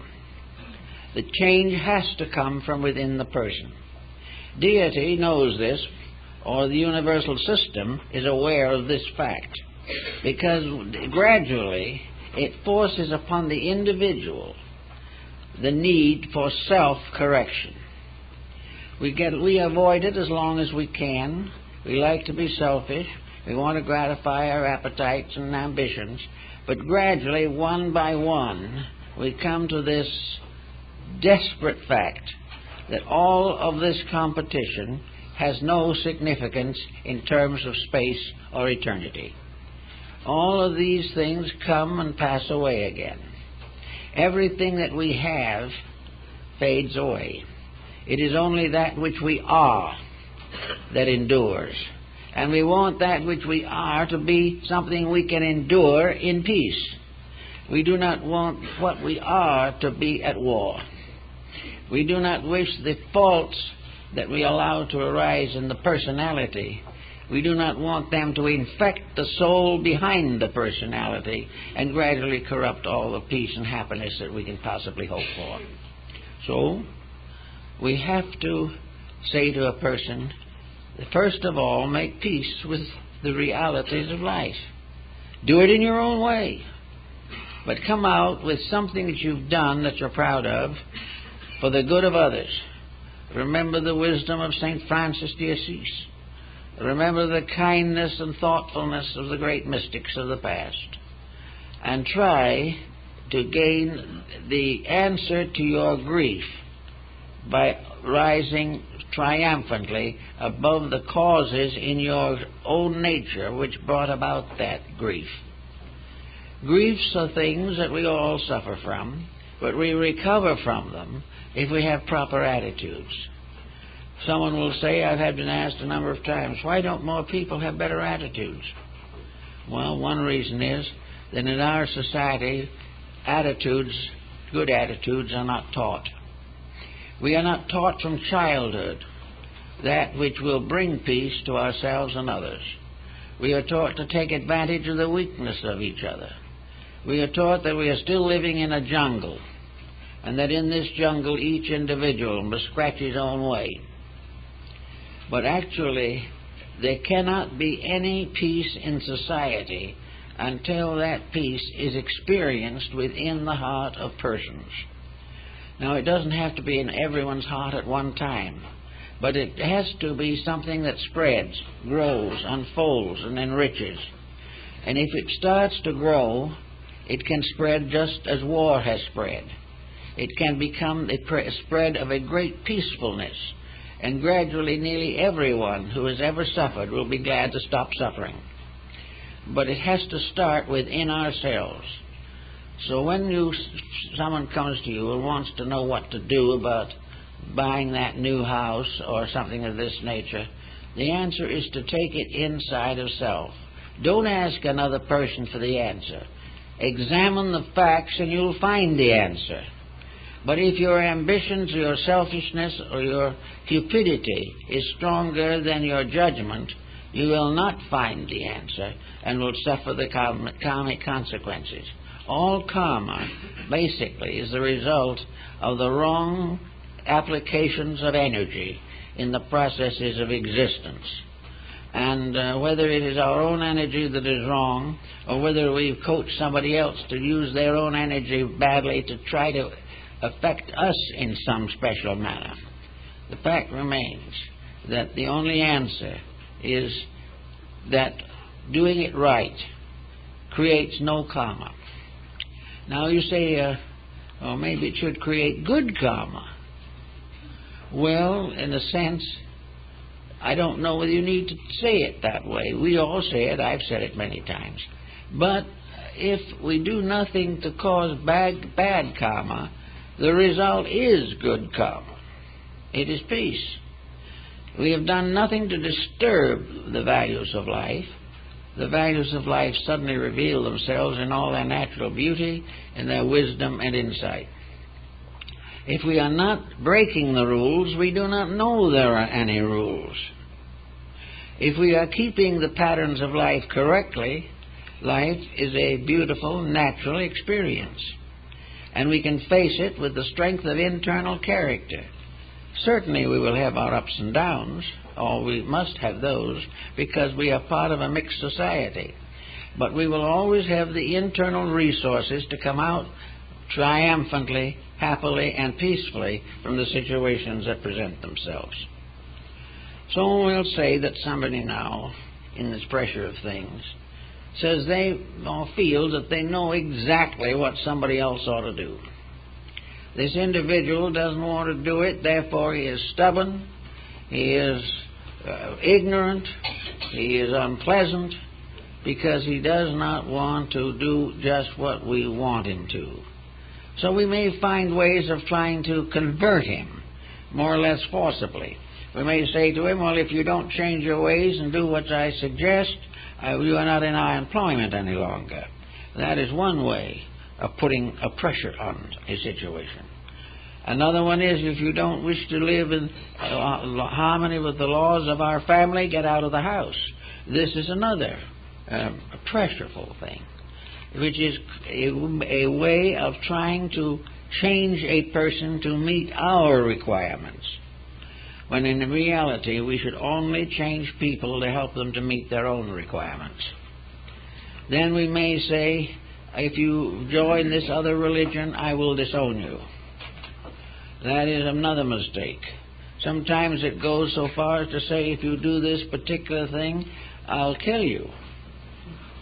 The change has to come from within the person. Deity knows this, or the universal system is aware of this fact, because gradually it forces upon the individual the need for self-correction. We avoid it as long as we can. We like to be selfish. We want to gratify our appetites and ambitions. But gradually, one by one, we come to this desperate fact that all of this competition has no significance in terms of space or eternity. All of these things come and pass away again. Everything that we have fades away. It is only that which we are that endures. And we want that which we are to be something we can endure in peace. We do not want what we are to be at war. We do not wish the faults that we allow to arise in the personality. We do not want them to infect the soul behind the personality and gradually corrupt all the peace and happiness that we can possibly hope for. So, we have to say to a person, first of all, make peace with the realities of life. Do it in your own way. But come out with something that you've done that you're proud of for the good of others. Remember the wisdom of St. Francis de Assisi. Remember the kindness and thoughtfulness of the great mystics of the past. And try to gain the answer to your grief by rising triumphantly above the causes in your own nature which brought about that grief. Griefs are things that we all suffer from, but we recover from them if we have proper attitudes. Someone will say, I've been asked a number of times, why don't more people have better attitudes? Well, one reason is that in our society, good attitudes are not taught. We are not taught from childhood that which will bring peace to ourselves and others. We are taught to take advantage of the weakness of each other. We are taught that we are still living in a jungle, and that in this jungle each individual must scratch his own way. But actually, there cannot be any peace in society until that peace is experienced within the heart of persons. Now, it doesn't have to be in everyone's heart at one time, but it has to be something that spreads, grows, unfolds, and enriches. And if it starts to grow, it can spread just as war has spread. It can become a spread of a great peacefulness, and gradually nearly everyone who has ever suffered will be glad to stop suffering. But it has to start within ourselves. So when someone comes to you and wants to know what to do about buying that new house or something of this nature, the answer is to take it inside of self. Don't ask another person for the answer. Examine the facts and you'll find the answer. But if your ambitions, your selfishness, or your cupidity is stronger than your judgment, you will not find the answer and will suffer the karmic consequences. All karma, basically, is the result of the wrong applications of energy in the processes of existence. And whether it is our own energy that is wrong, or whether we've coached somebody else to use their own energy badly to try to affect us in some special manner, the fact remains that the only answer is that doing it right creates no karma. Now you say, well, maybe it should create good karma. Well, in a sense, I don't know whether you need to say it that way. We all say it. I've said it many times. But if we do nothing to cause bad karma, the result is good karma. It is peace. We have done nothing to disturb the values of life. The values of life suddenly reveal themselves in all their natural beauty, in their wisdom and insight. If we are not breaking the rules, we do not know there are any rules. If we are keeping the patterns of life correctly, life is a beautiful, natural experience. And we can face it with the strength of internal character. Certainly we will have our ups and downs, or we must have those, because we are part of a mixed society. But we will always have the internal resources to come out triumphantly, happily, and peacefully from the situations that present themselves. So we'll say that somebody now, in this pressure of things, says they feel that they know exactly what somebody else ought to do. This individual doesn't want to do it, therefore he is stubborn, he is ignorant, he is unpleasant, because he does not want to do just what we want him to. So we may find ways of trying to convert him, more or less forcibly. We may say to him, well, if you don't change your ways and do what I suggest, you are not in our employment any longer. That is one way of putting a pressure on a situation. Another one is, if you don't wish to live in harmony with the laws of our family, get out of the house. This is another pressureful thing, which is a way of trying to change a person to meet our requirements, when in reality we should only change people to help them to meet their own requirements. Then we may say, if you join this other religion, I will disown you. That is another mistake. Sometimes it goes so far as to say, if you do this particular thing, I'll kill you.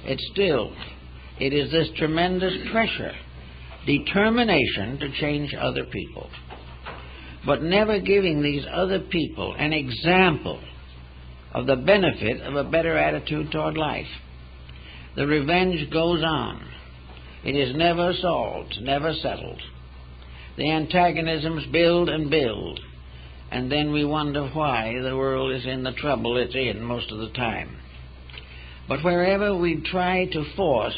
It is this tremendous pressure, determination to change other people, but never giving these other people an example of the benefit of a better attitude toward life. The revenge goes on. It is never solved, never settled. The antagonisms build and build, and then we wonder why the world is in the trouble it's in most of the time. But wherever we try to force,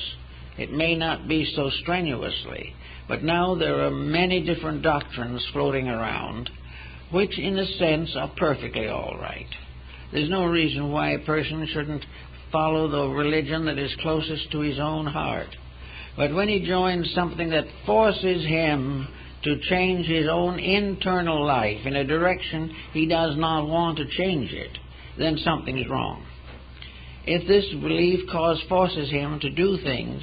it may not be so strenuously, but now there are many different doctrines floating around, which in a sense are perfectly all right. There's no reason why a person shouldn't follow the religion that is closest to his own heart. But when he joins something that forces him to change his own internal life in a direction he does not want to change it, then something is wrong. If this belief cause forces him to do things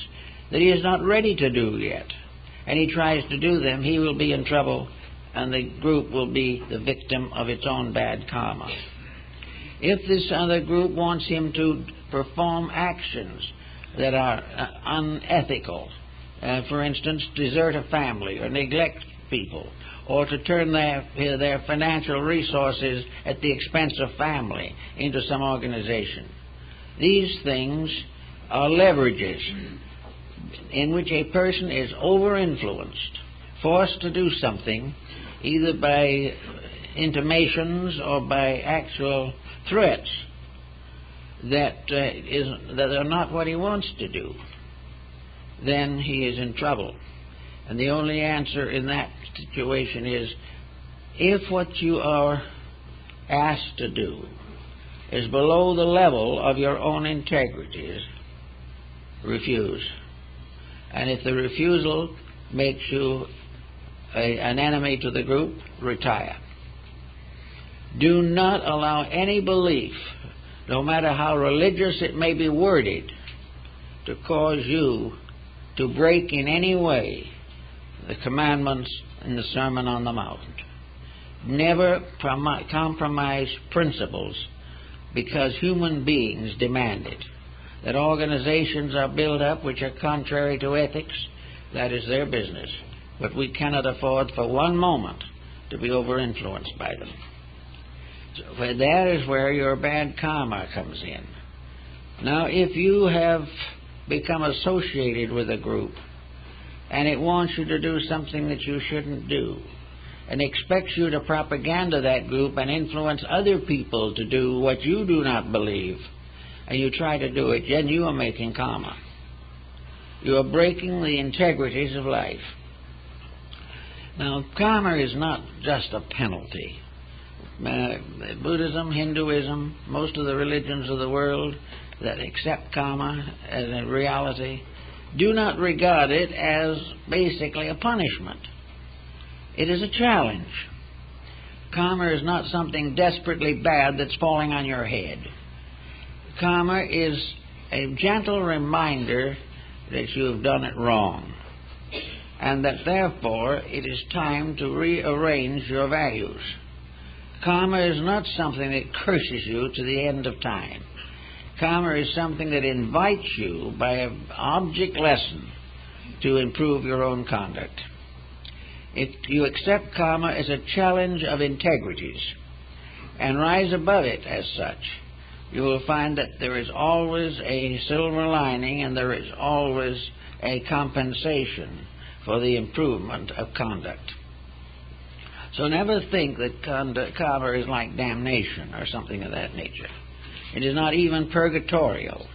that he is not ready to do yet, and he tries to do them, he will be in trouble, and the group will be the victim of its own bad karma. If this other group wants him to perform actions that are unethical. For instance, desert a family or neglect people, or to turn their financial resources at the expense of family into some organization. These things are leverages in which a person is over-influenced, forced to do something, either by intimations or by actual threats that are not what he wants to do. Then he is in trouble. And the only answer in that situation is, if what you are asked to do is below the level of your own integrities, refuse. And if the refusal makes you an enemy to the group, retire. Do not allow any belief, no matter how religious it may be worded, to cause you to break in any way the commandments in the Sermon on the Mount. Never compromise principles because human beings demand it. That organizations are built up which are contrary to ethics, that is their business. But we cannot afford for one moment to be over-influenced by them. So that is where your bad karma comes in. Now, if you have become associated with a group and it wants you to do something that you shouldn't do and expects you to propaganda that group and influence other people to do what you do not believe, and you try to do it, then you are making karma. You are breaking the integrities of life. Now, karma is not just a penalty. Buddhism, Hinduism, most of the religions of the world that accept karma as a reality do not regard it as basically a punishment. It is a challenge. Karma is not something desperately bad that's falling on your head. Karma is a gentle reminder that you have done it wrong, and that therefore it is time to rearrange your values. Karma is not something that curses you to the end of time. Karma is something that invites you by an object lesson to improve your own conduct. If you accept karma as a challenge of integrities and rise above it as such, you will find that there is always a silver lining and there is always a compensation for the improvement of conduct. So never think that karma is like damnation or something of that nature. It is not even purgatorial.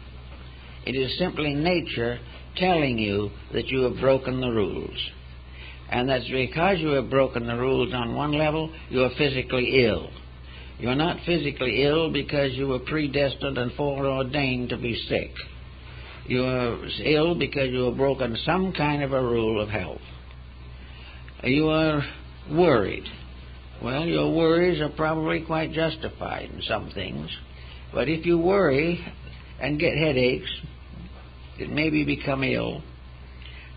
It is simply nature telling you that you have broken the rules. And that's because you have broken the rules on one level, you are physically ill. You are not physically ill because you were predestined and foreordained to be sick. You are ill because you have broken some kind of a rule of health. You are worried. Well, your worries are probably quite justified in some things. But if you worry and get headaches, it maybe become ill,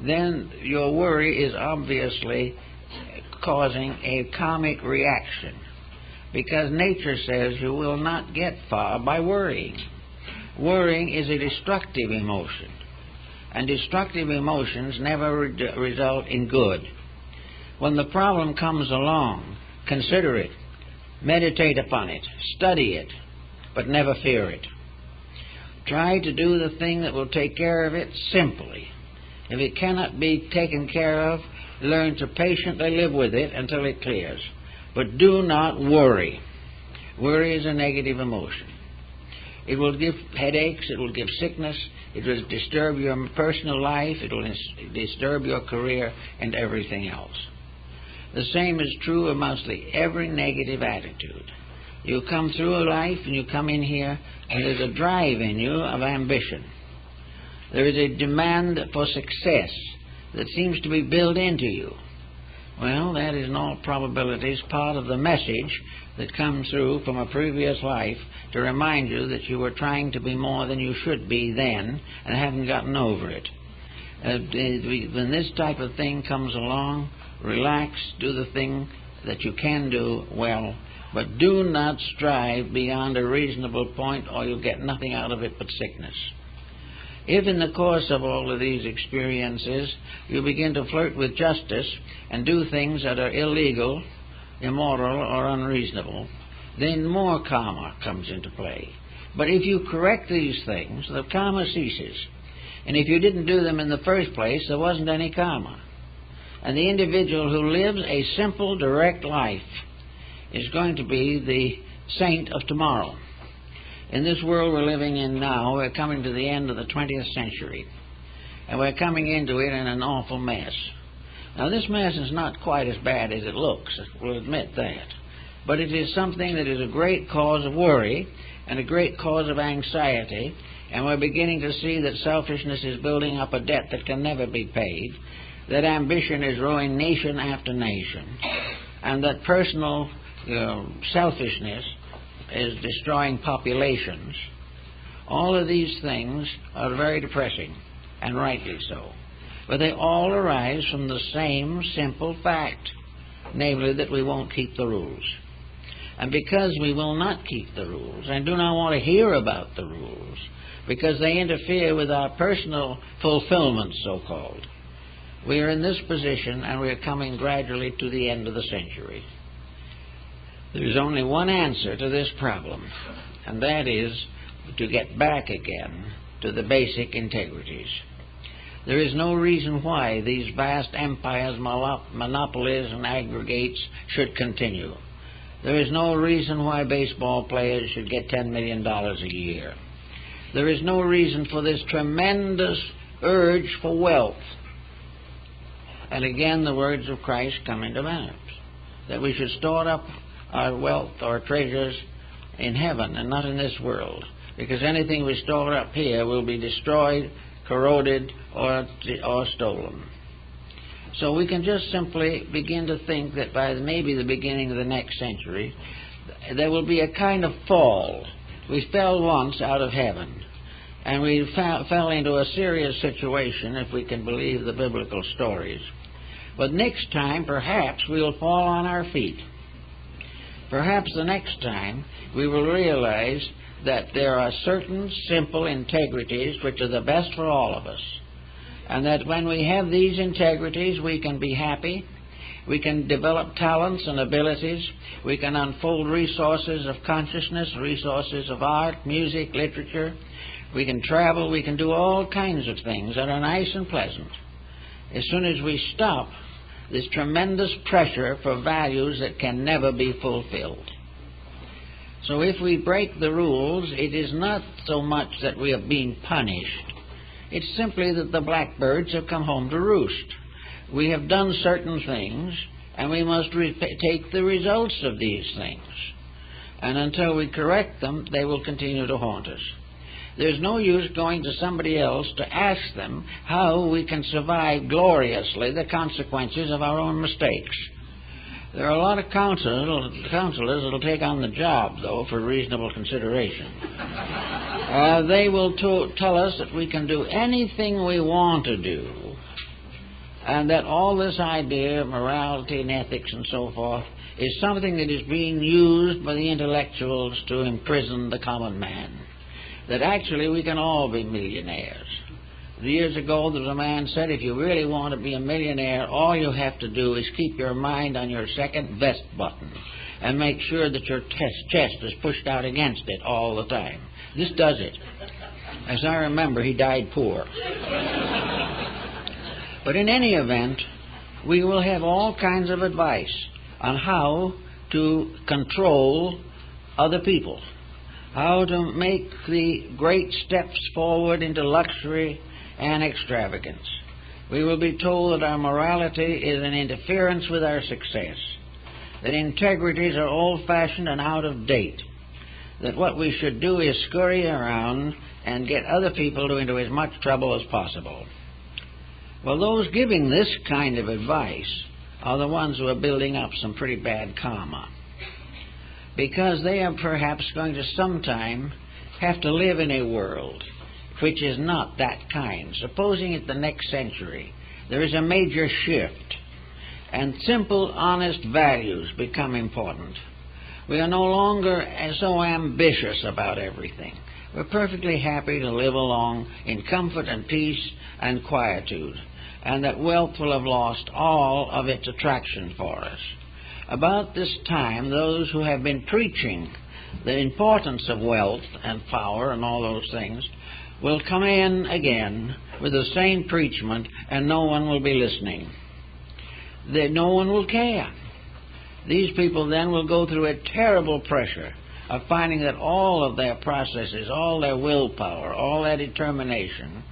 then your worry is obviously causing a karmic reaction, because nature says you will not get far by worrying. Worrying is a destructive emotion, and destructive emotions never result in good. When the problem comes along, consider it, meditate upon it, study it, but never fear it. Try to do the thing that will take care of it simply. If it cannot be taken care of, learn to patiently live with it until it clears. But do not worry. Worry is a negative emotion. It will give headaches, it will give sickness, it will disturb your personal life, it will disturb your career and everything else. The same is true of mostly every negative attitude. You come through life and you come in here and there's a drive in you of ambition. There is a demand for success that seems to be built into you. Well, that is in all probabilities part of the message that comes through from a previous life to remind you that you were trying to be more than you should be then and haven't gotten over it. When this type of thing comes along, relax, do the thing that you can do well, but do not strive beyond a reasonable point or you'll get nothing out of it but sickness. If in the course of all of these experiences you begin to flirt with justice and do things that are illegal, immoral, or unreasonable, then more karma comes into play. But if you correct these things, the karma ceases. And if you didn't do them in the first place, there wasn't any karma. And the individual who lives a simple, direct life is going to be the saint of tomorrow. In this world we're living in now, we're coming to the end of the 20th century. And we're coming into it in an awful mess. Now, this mess is not quite as bad as it looks, we'll admit that. But it is something that is a great cause of worry and a great cause of anxiety, and we're beginning to see that selfishness is building up a debt that can never be paid, that ambition is ruining nation after nation, and that personal selfishness is destroying populations. All of these things are very depressing, and rightly so. But they all arise from the same simple fact, namely that we won't keep the rules. And because we will not keep the rules and do not want to hear about the rules, because they interfere with our personal fulfillment, so-called, we are in this position, and we are coming gradually to the end of the century. There is only one answer to this problem, and that is to get back again to the basic integrities. There is no reason why these vast empires, monopolies, and aggregates should continue. There is no reason why baseball players should get $10 million a year. There is no reason for this tremendous urge for wealth. And again, the words of Christ come into matters, that we should store up our wealth, our treasures in heaven and not in this world, because anything we store up here will be destroyed, corroded, or stolen. So we can just simply begin to think that by maybe the beginning of the next century, there will be a kind of fall. We fell once out of heaven, and we fell into a serious situation, if we can believe the biblical stories. But next time, perhaps, we'll fall on our feet. Perhaps the next time we will realize that there are certain simple integrities which are the best for all of us, and that when we have these integrities we can be happy, we can develop talents and abilities, we can unfold resources of consciousness, resources of art, music, literature, we can travel, we can do all kinds of things that are nice and pleasant, as soon as we stop this tremendous pressure for values that can never be fulfilled. So if we break the rules, it is not so much that we are being punished. It's simply that the blackbirds have come home to roost. We have done certain things, and we must take the results of these things. And until we correct them, they will continue to haunt us. There's no use going to somebody else to ask them how we can survive gloriously the consequences of our own mistakes. There are a lot of counselors that will take on the job, though, for reasonable consideration. They will tell us that we can do anything we want to do, and that all this idea of morality and ethics and so forth is something that is being used by the intellectuals to imprison the common man. That actually we can all be millionaires. Years ago there was a man said, if you really want to be a millionaire, all you have to do is keep your mind on your second vest button and make sure that your chest is pushed out against it all the time. This does it. As I remember, he died poor. But in any event, we will have all kinds of advice on how to control other people, how to make the great steps forward into luxury and extravagance. We will be told that our morality is an interference with our success, that integrities are old-fashioned and out of date, that what we should do is scurry around and get other people into as much trouble as possible. Well, those giving this kind of advice are the ones who are building up some pretty bad karma, because they are perhaps going to sometime have to live in a world which is not that kind. Supposing at the next century there is a major shift and simple, honest values become important. We are no longer so ambitious about everything. We're perfectly happy to live along in comfort and peace and quietude, and that wealth will have lost all of its attraction for us. About this time, those who have been preaching the importance of wealth and power and all those things will come in again with the same preachment, and no one will be listening. No one will care. These people then will go through a terrible pressure of finding that all of their processes, all their willpower, all their determination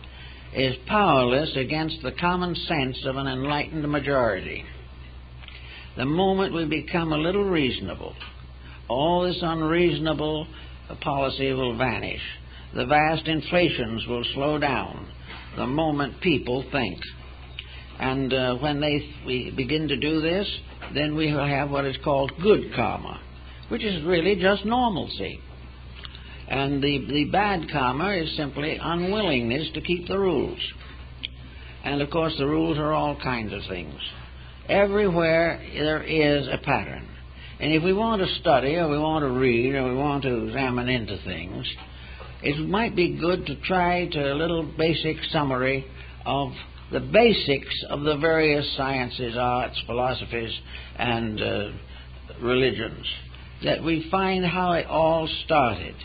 is powerless against the common sense of an enlightened majority. The moment we become a little reasonable, all this unreasonable policy will vanish. The vast inflations will slow down the moment people think. And when we begin to do this, then we will have what is called good karma, which is really just normalcy. And the bad karma is simply unwillingness to keep the rules. And of course the rules are all kinds of things. Everywhere there is a pattern. And if we want to study, or we want to read, or we want to examine into things, it might be good to try to a little basic summary of the basics of the various sciences, arts, philosophies, and religions, that we find how it all started,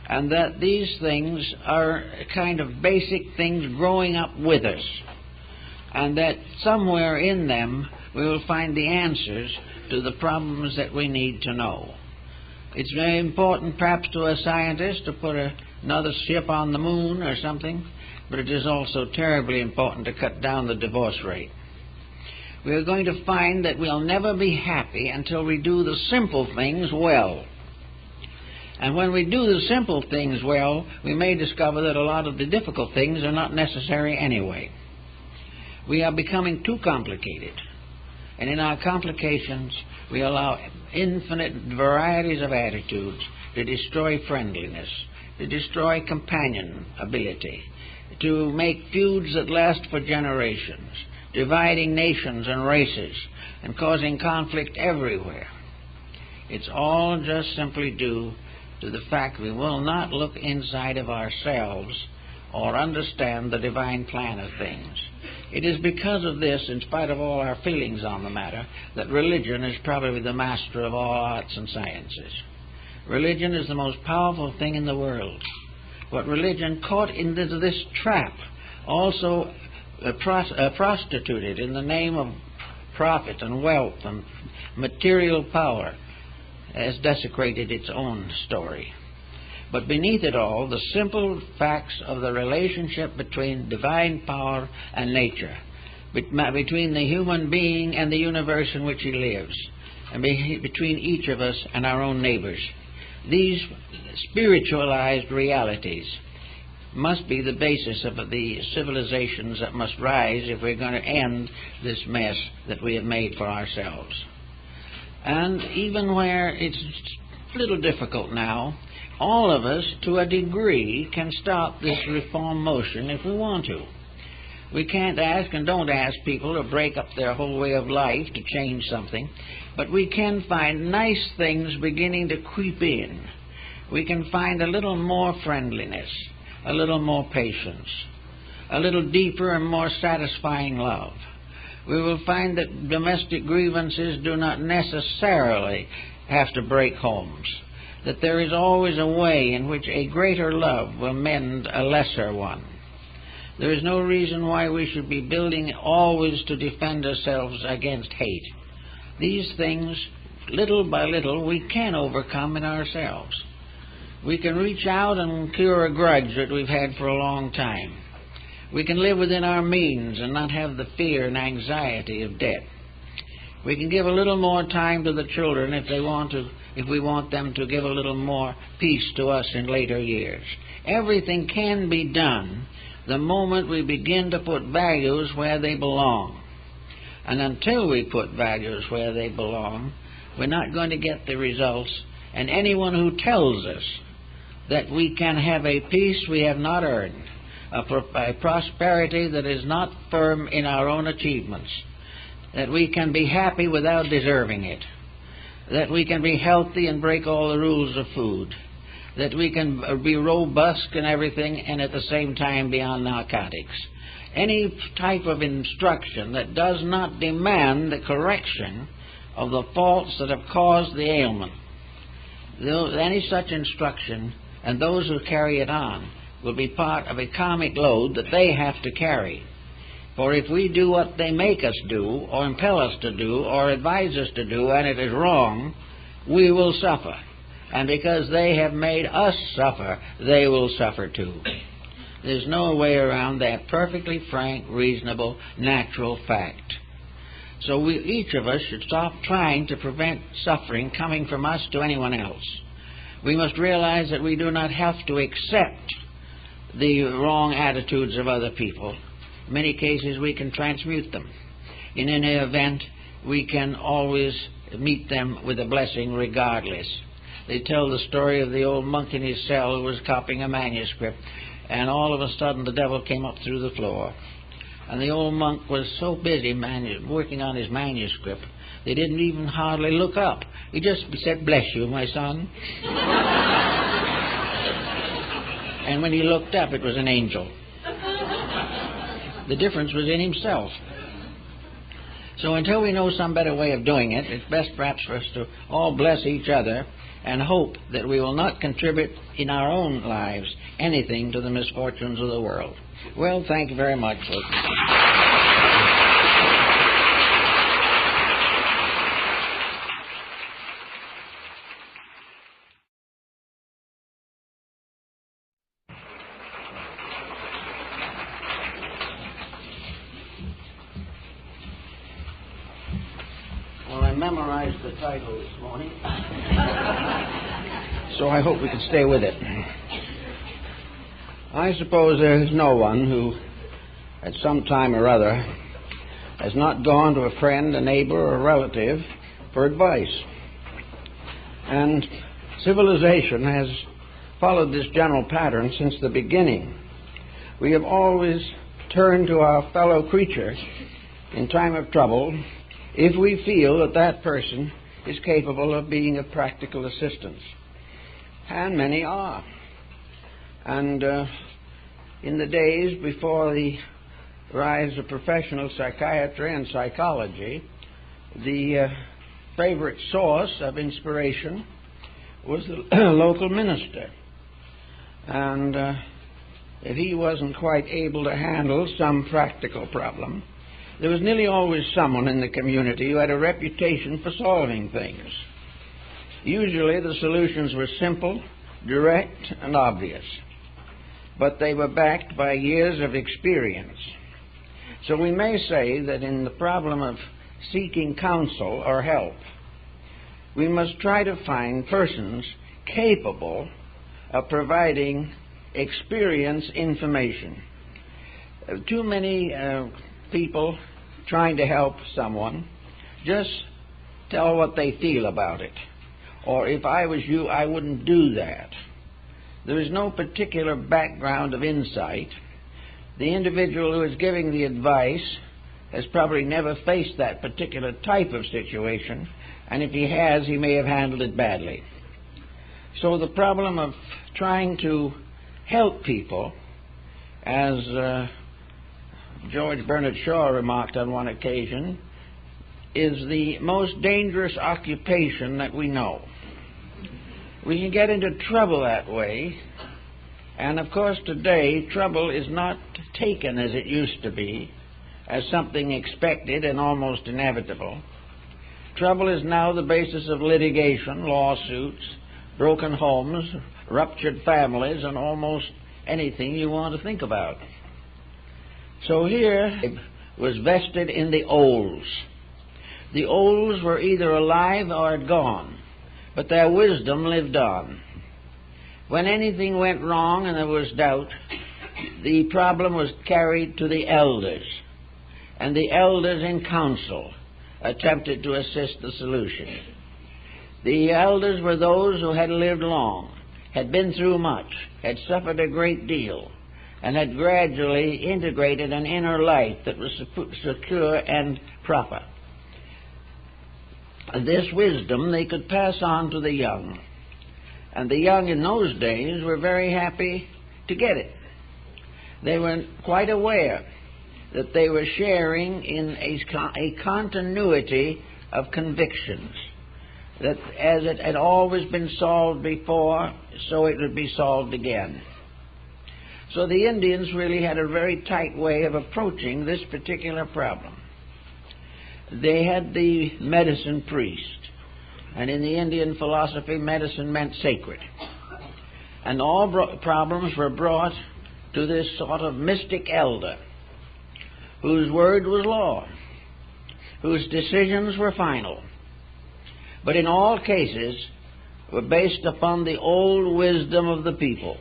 and that these things are kind of basic things growing up with us, and that somewhere in them we will find the answers to the problems that we need to know. It's very important perhaps to a scientist to put another ship on the moon or something, but it is also terribly important to cut down the divorce rate. We are going to find that we'll never be happy until we do the simple things well. And when we do the simple things well, we may discover that a lot of the difficult things are not necessary anyway. We are becoming too complicated. And in our complications, we allow infinite varieties of attitudes to destroy friendliness, to destroy companionability, to make feuds that last for generations, dividing nations and races, and causing conflict everywhere. It's all just simply due to the fact we will not look inside of ourselves or understand the divine plan of things. It is because of this, in spite of all our feelings on the matter, that religion is probably the master of all arts and sciences. Religion is the most powerful thing in the world. But religion, caught into this trap, also prostituted in the name of profit and wealth and material power, has desecrated its own story. But beneath it all, the simple facts of the relationship between divine power and nature, between the human being and the universe in which he lives, and between each of us and our own neighbors. These spiritualized realities must be the basis of the civilizations that must rise if we're going to end this mess that we have made for ourselves. And even where it's a little difficult now, all of us, to a degree, can stop this reform motion if we want to. We can't ask and don't ask people to break up their whole way of life to change something, but we can find nice things beginning to creep in. We can find a little more friendliness, a little more patience, a little deeper and more satisfying love. We will find that domestic grievances do not necessarily have to break homes, that there is always a way in which a greater love will mend a lesser one. There is no reason why we should be building always to defend ourselves against hate. These things, little by little, we can overcome in ourselves. We can reach out and cure a grudge that we've had for a long time. We can live within our means and not have the fear and anxiety of debt. We can give a little more time to the children if we want them to give a little more peace to us in later years. Everything can be done the moment we begin to put values where they belong. And until we put values where they belong, we're not going to get the results. And anyone who tells us that we can have a peace we have not earned, a prosperity that is not firm in our own achievements, that we can be happy without deserving it, that we can be healthy and break all the rules of food, that we can be robust and everything and at the same time be on narcotics. Any type of instruction that does not demand the correction of the faults that have caused the ailment, any such instruction and those who carry it on will be part of a karmic load that they have to carry. For if we do what they make us do, or impel us to do, or advise us to do, and it is wrong, we will suffer. And because they have made us suffer, they will suffer too. There's no way around that perfectly frank, reasonable, natural fact. So each of us should stop trying to prevent suffering coming from us to anyone else. We must realize that we do not have to accept the wrong attitudes of other people. In many cases we can transmute them. In any event, we can always meet them with a blessing regardless. They tell the story of the old monk in his cell who was copying a manuscript, and all of a sudden the devil came up through the floor. And the old monk was so busy working on his manuscript, they didn't even hardly look up. He just said, "Bless you, my son." And when he looked up, it was an angel. The difference was in himself. So until we know some better way of doing it, it's best perhaps for us to all bless each other and hope that we will not contribute in our own lives anything to the misfortunes of the world. Well, thank you very much, folks. Well, I memorized the title this morning, so I hope we can stay with it. I suppose there is no one who, at some time or other, has not gone to a friend, a neighbor, or a relative for advice. And civilization has followed this general pattern since the beginning. We have always turned to our fellow creature in time of trouble if we feel that that person is capable of being of practical assistance. And many are. And in the days before the rise of professional psychiatry and psychology, the favorite source of inspiration was the local minister. And if he wasn't quite able to handle some practical problem, there was nearly always someone in the community who had a reputation for solving things. Usually the solutions were simple, direct, and obvious, but they were backed by years of experience. So we may say that in the problem of seeking counsel or help, we must try to find persons capable of providing experience information. Too many people trying to help someone just tell what they feel about it. Or if I was you, I wouldn't do that. There is no particular background of insight. The individual who is giving the advice has probably never faced that particular type of situation, and if he has, he may have handled it badly. So the problem of trying to help people, as George Bernard Shaw remarked on one occasion, is the most dangerous occupation that we know. We can get into trouble that way, and of course today trouble is not taken as it used to be, as something expected and almost inevitable. Trouble is now the basis of litigation, lawsuits, broken homes, ruptured families, and almost anything you want to think about. So here was vested in the olds. The olds were either alive or had gone, but their wisdom lived on. When anything went wrong and there was doubt, the problem was carried to the elders, and the elders in council attempted to assist the solution. The elders were those who had lived long, had been through much, had suffered a great deal, and had gradually integrated an inner life that was secure and proper. This wisdom they could pass on to the young. And the young in those days were very happy to get it. They were quite aware that they were sharing in a continuity of convictions, that as it had always been solved before, so it would be solved again. So the Indians really had a very tight way of approaching this particular problem. They had the medicine priest, and in the Indian philosophy, medicine meant sacred. And all problems were brought to this sort of mystic elder, whose word was law, whose decisions were final, but in all cases were based upon the old wisdom of the people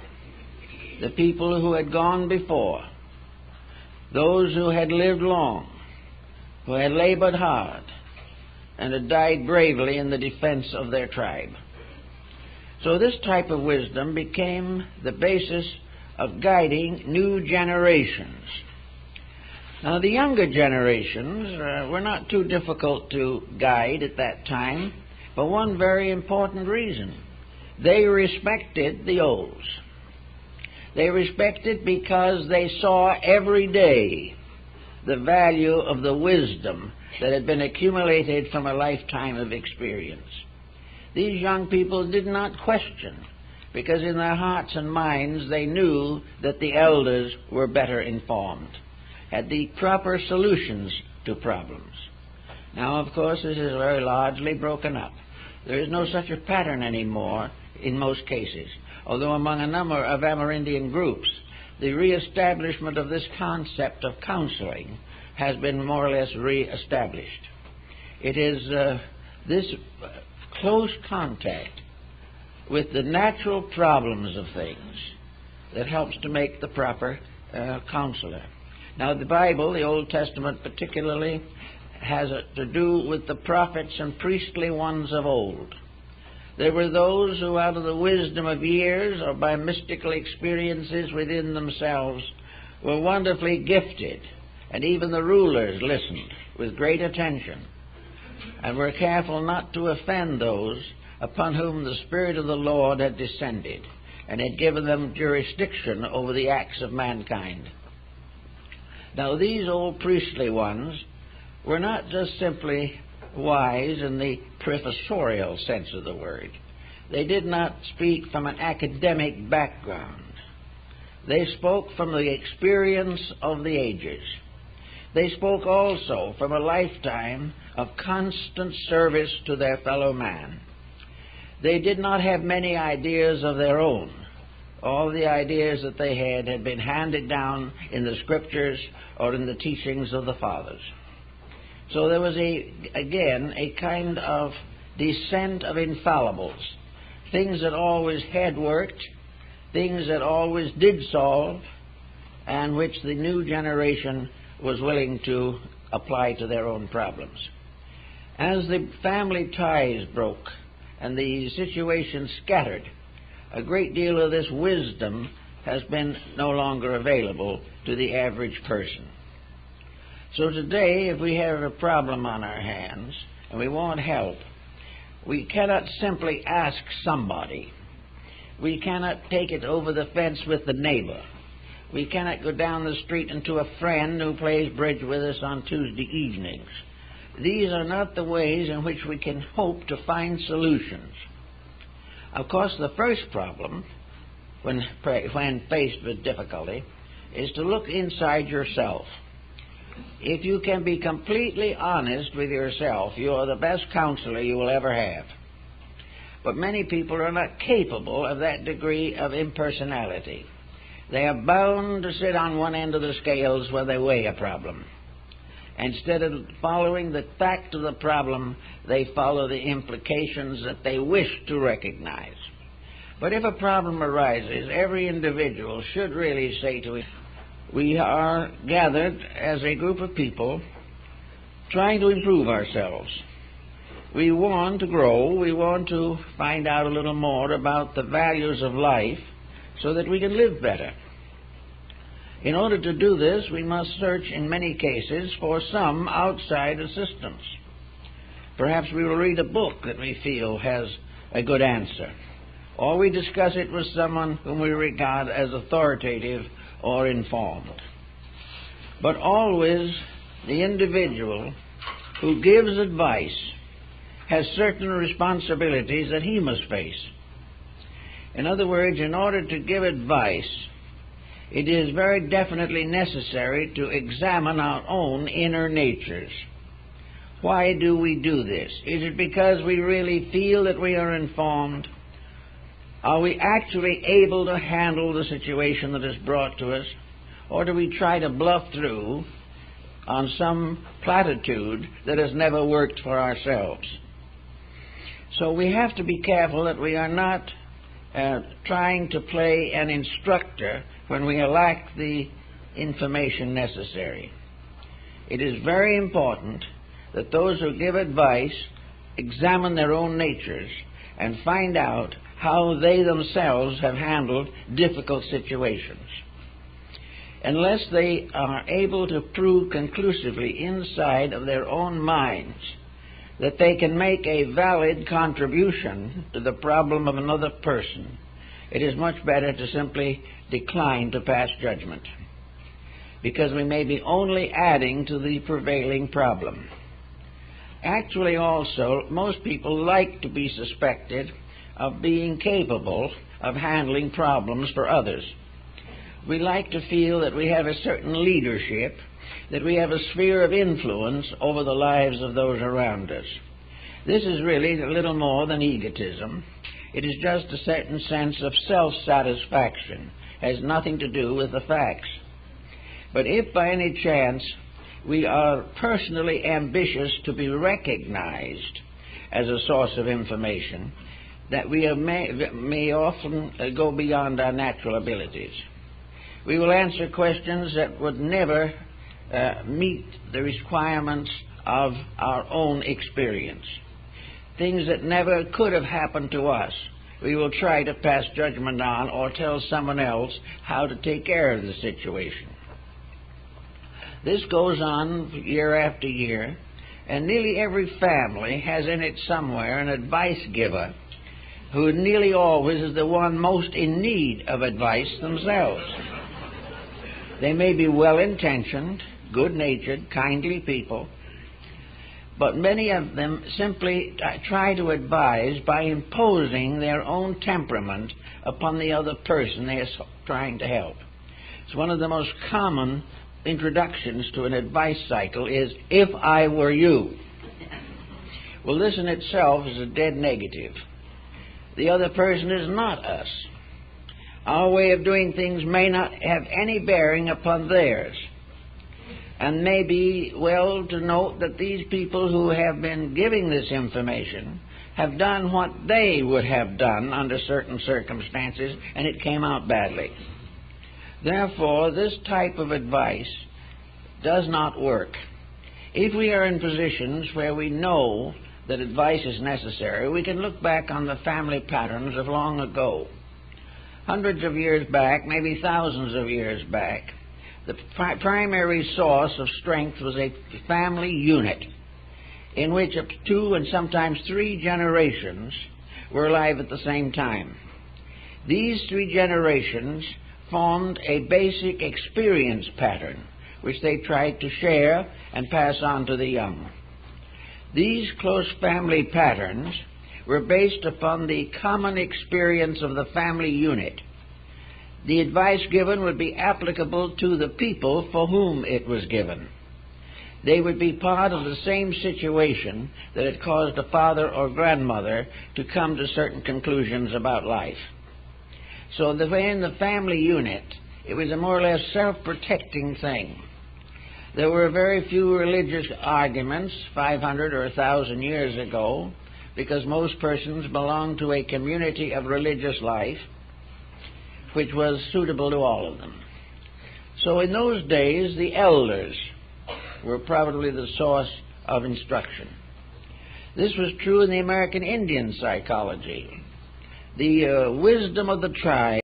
who had gone before, those who had lived long, who had labored hard, and had died bravely in the defense of their tribe. So this type of wisdom became the basis of guiding new generations. Now, the younger generations were not too difficult to guide at that time for one very important reason. They respected the olds. They respected because they saw every day the value of the wisdom that had been accumulated from a lifetime of experience. These young people did not question, because in their hearts and minds they knew that the elders were better informed, had the proper solutions to problems. Now, of course, this is very largely broken up. There is no such a pattern anymore in most cases, although among a number of Amerindian groups, the reestablishment of this concept of counseling has been more or less reestablished. It is this close contact with the natural problems of things that helps to make the proper counselor. Now, the Bible, the Old Testament particularly, has to do with the prophets and priestly ones of old. There were those who, out of the wisdom of years or by mystical experiences within themselves, were wonderfully gifted, and even the rulers listened with great attention and were careful not to offend those upon whom the Spirit of the Lord had descended and had given them jurisdiction over the acts of mankind. Now, these old priestly ones were not just simply wise in the professorial sense of the word. They did not speak from an academic background. They spoke from the experience of the ages. They spoke also from a lifetime of constant service to their fellow man. They did not have many ideas of their own. All the ideas that they had been handed down in the scriptures or in the teachings of the fathers. So there was, again, a kind of descent of infallibles, things that always had worked, things that always did solve, and which the new generation was willing to apply to their own problems. As the family ties broke and the situation scattered, a great deal of this wisdom has been no longer available to the average person. So today, if we have a problem on our hands and we want help, we cannot simply ask somebody. We cannot take it over the fence with the neighbor. We cannot go down the street and to a friend who plays bridge with us on Tuesday evenings. These are not the ways in which we can hope to find solutions. Of course, the first problem, when faced with difficulty, is to look inside yourself. If you can be completely honest with yourself, you are the best counselor you will ever have. But many people are not capable of that degree of impersonality. They are bound to sit on one end of the scales when they weigh a problem. Instead of following the fact of the problem, they follow the implications that they wish to recognize. But if a problem arises, every individual should really say to it, we are gathered as a group of people trying to improve ourselves. We want to grow. We want to find out a little more about the values of life so that we can live better. In order to do this, we must search in many cases for some outside assistance. Perhaps we will read a book that we feel has a good answer. or we discuss it with someone whom we regard as authoritative or informed. But always the individual who gives advice has certain responsibilities that he must face. In other words, in order to give advice, it is very definitely necessary to examine our own inner natures. Why do we do this? Is it because we really feel that we are informed? Are we actually able to handle the situation that is brought to us? Or do we try to bluff through on some platitude that has never worked for ourselves? So we have to be careful that we are not trying to play an instructor when we lack the information necessary. It is very important that those who give advice examine their own natures and find out how they themselves have handled difficult situations. Unless they are able to prove conclusively inside of their own minds that they can make a valid contribution to the problem of another person, it is much better to simply decline to pass judgment, because we may be only adding to the prevailing problem. Actually, also, most people like to be suspected of being capable of handling problems for others. We like to feel that we have a certain leadership, that we have a sphere of influence over the lives of those around us. This is really a little more than egotism. It is just a certain sense of self-satisfaction. It has nothing to do with the facts. But if by any chance we are personally ambitious to be recognized as a source of information, that we may often go beyond our natural abilities. We will answer questions that would never meet the requirements of our own experience. Things that never could have happened to us, we will try to pass judgment on or tell someone else how to take care of the situation. This goes on year after year, and nearly every family has in it somewhere an advice giver who nearly always is the one most in need of advice themselves. They may be well-intentioned, good-natured, kindly people, but many of them simply try to advise by imposing their own temperament upon the other person they are trying to help. It's one of the most common introductions to an advice cycle is, "If I were you." Well, this in itself is a dead negative. The other person is not us. Our way of doing things may not have any bearing upon theirs, and may be well to note that these people who have been giving this information have done what they would have done under certain circumstances, and it came out badly. Therefore, this type of advice does not work. If we are in positions where we know that advice is necessary, we can look back on the family patterns of long ago. Hundreds of years back, maybe thousands of years back, the primary source of strength was a family unit in which up to 2 and sometimes 3 generations were alive at the same time. These 3 generations formed a basic experience pattern which they tried to share and pass on to the young. These close family patterns were based upon the common experience of the family unit. The advice given would be applicable to the people for whom it was given. They would be part of the same situation that had caused a father or grandmother to come to certain conclusions about life. So the way in the family unit, it was a more or less self-protecting thing. There were very few religious arguments 500 or 1,000 years ago, because most persons belonged to a community of religious life which was suitable to all of them. So in those days, the elders were probably the source of instruction. This was true in the American Indian psychology. The wisdom of the tribe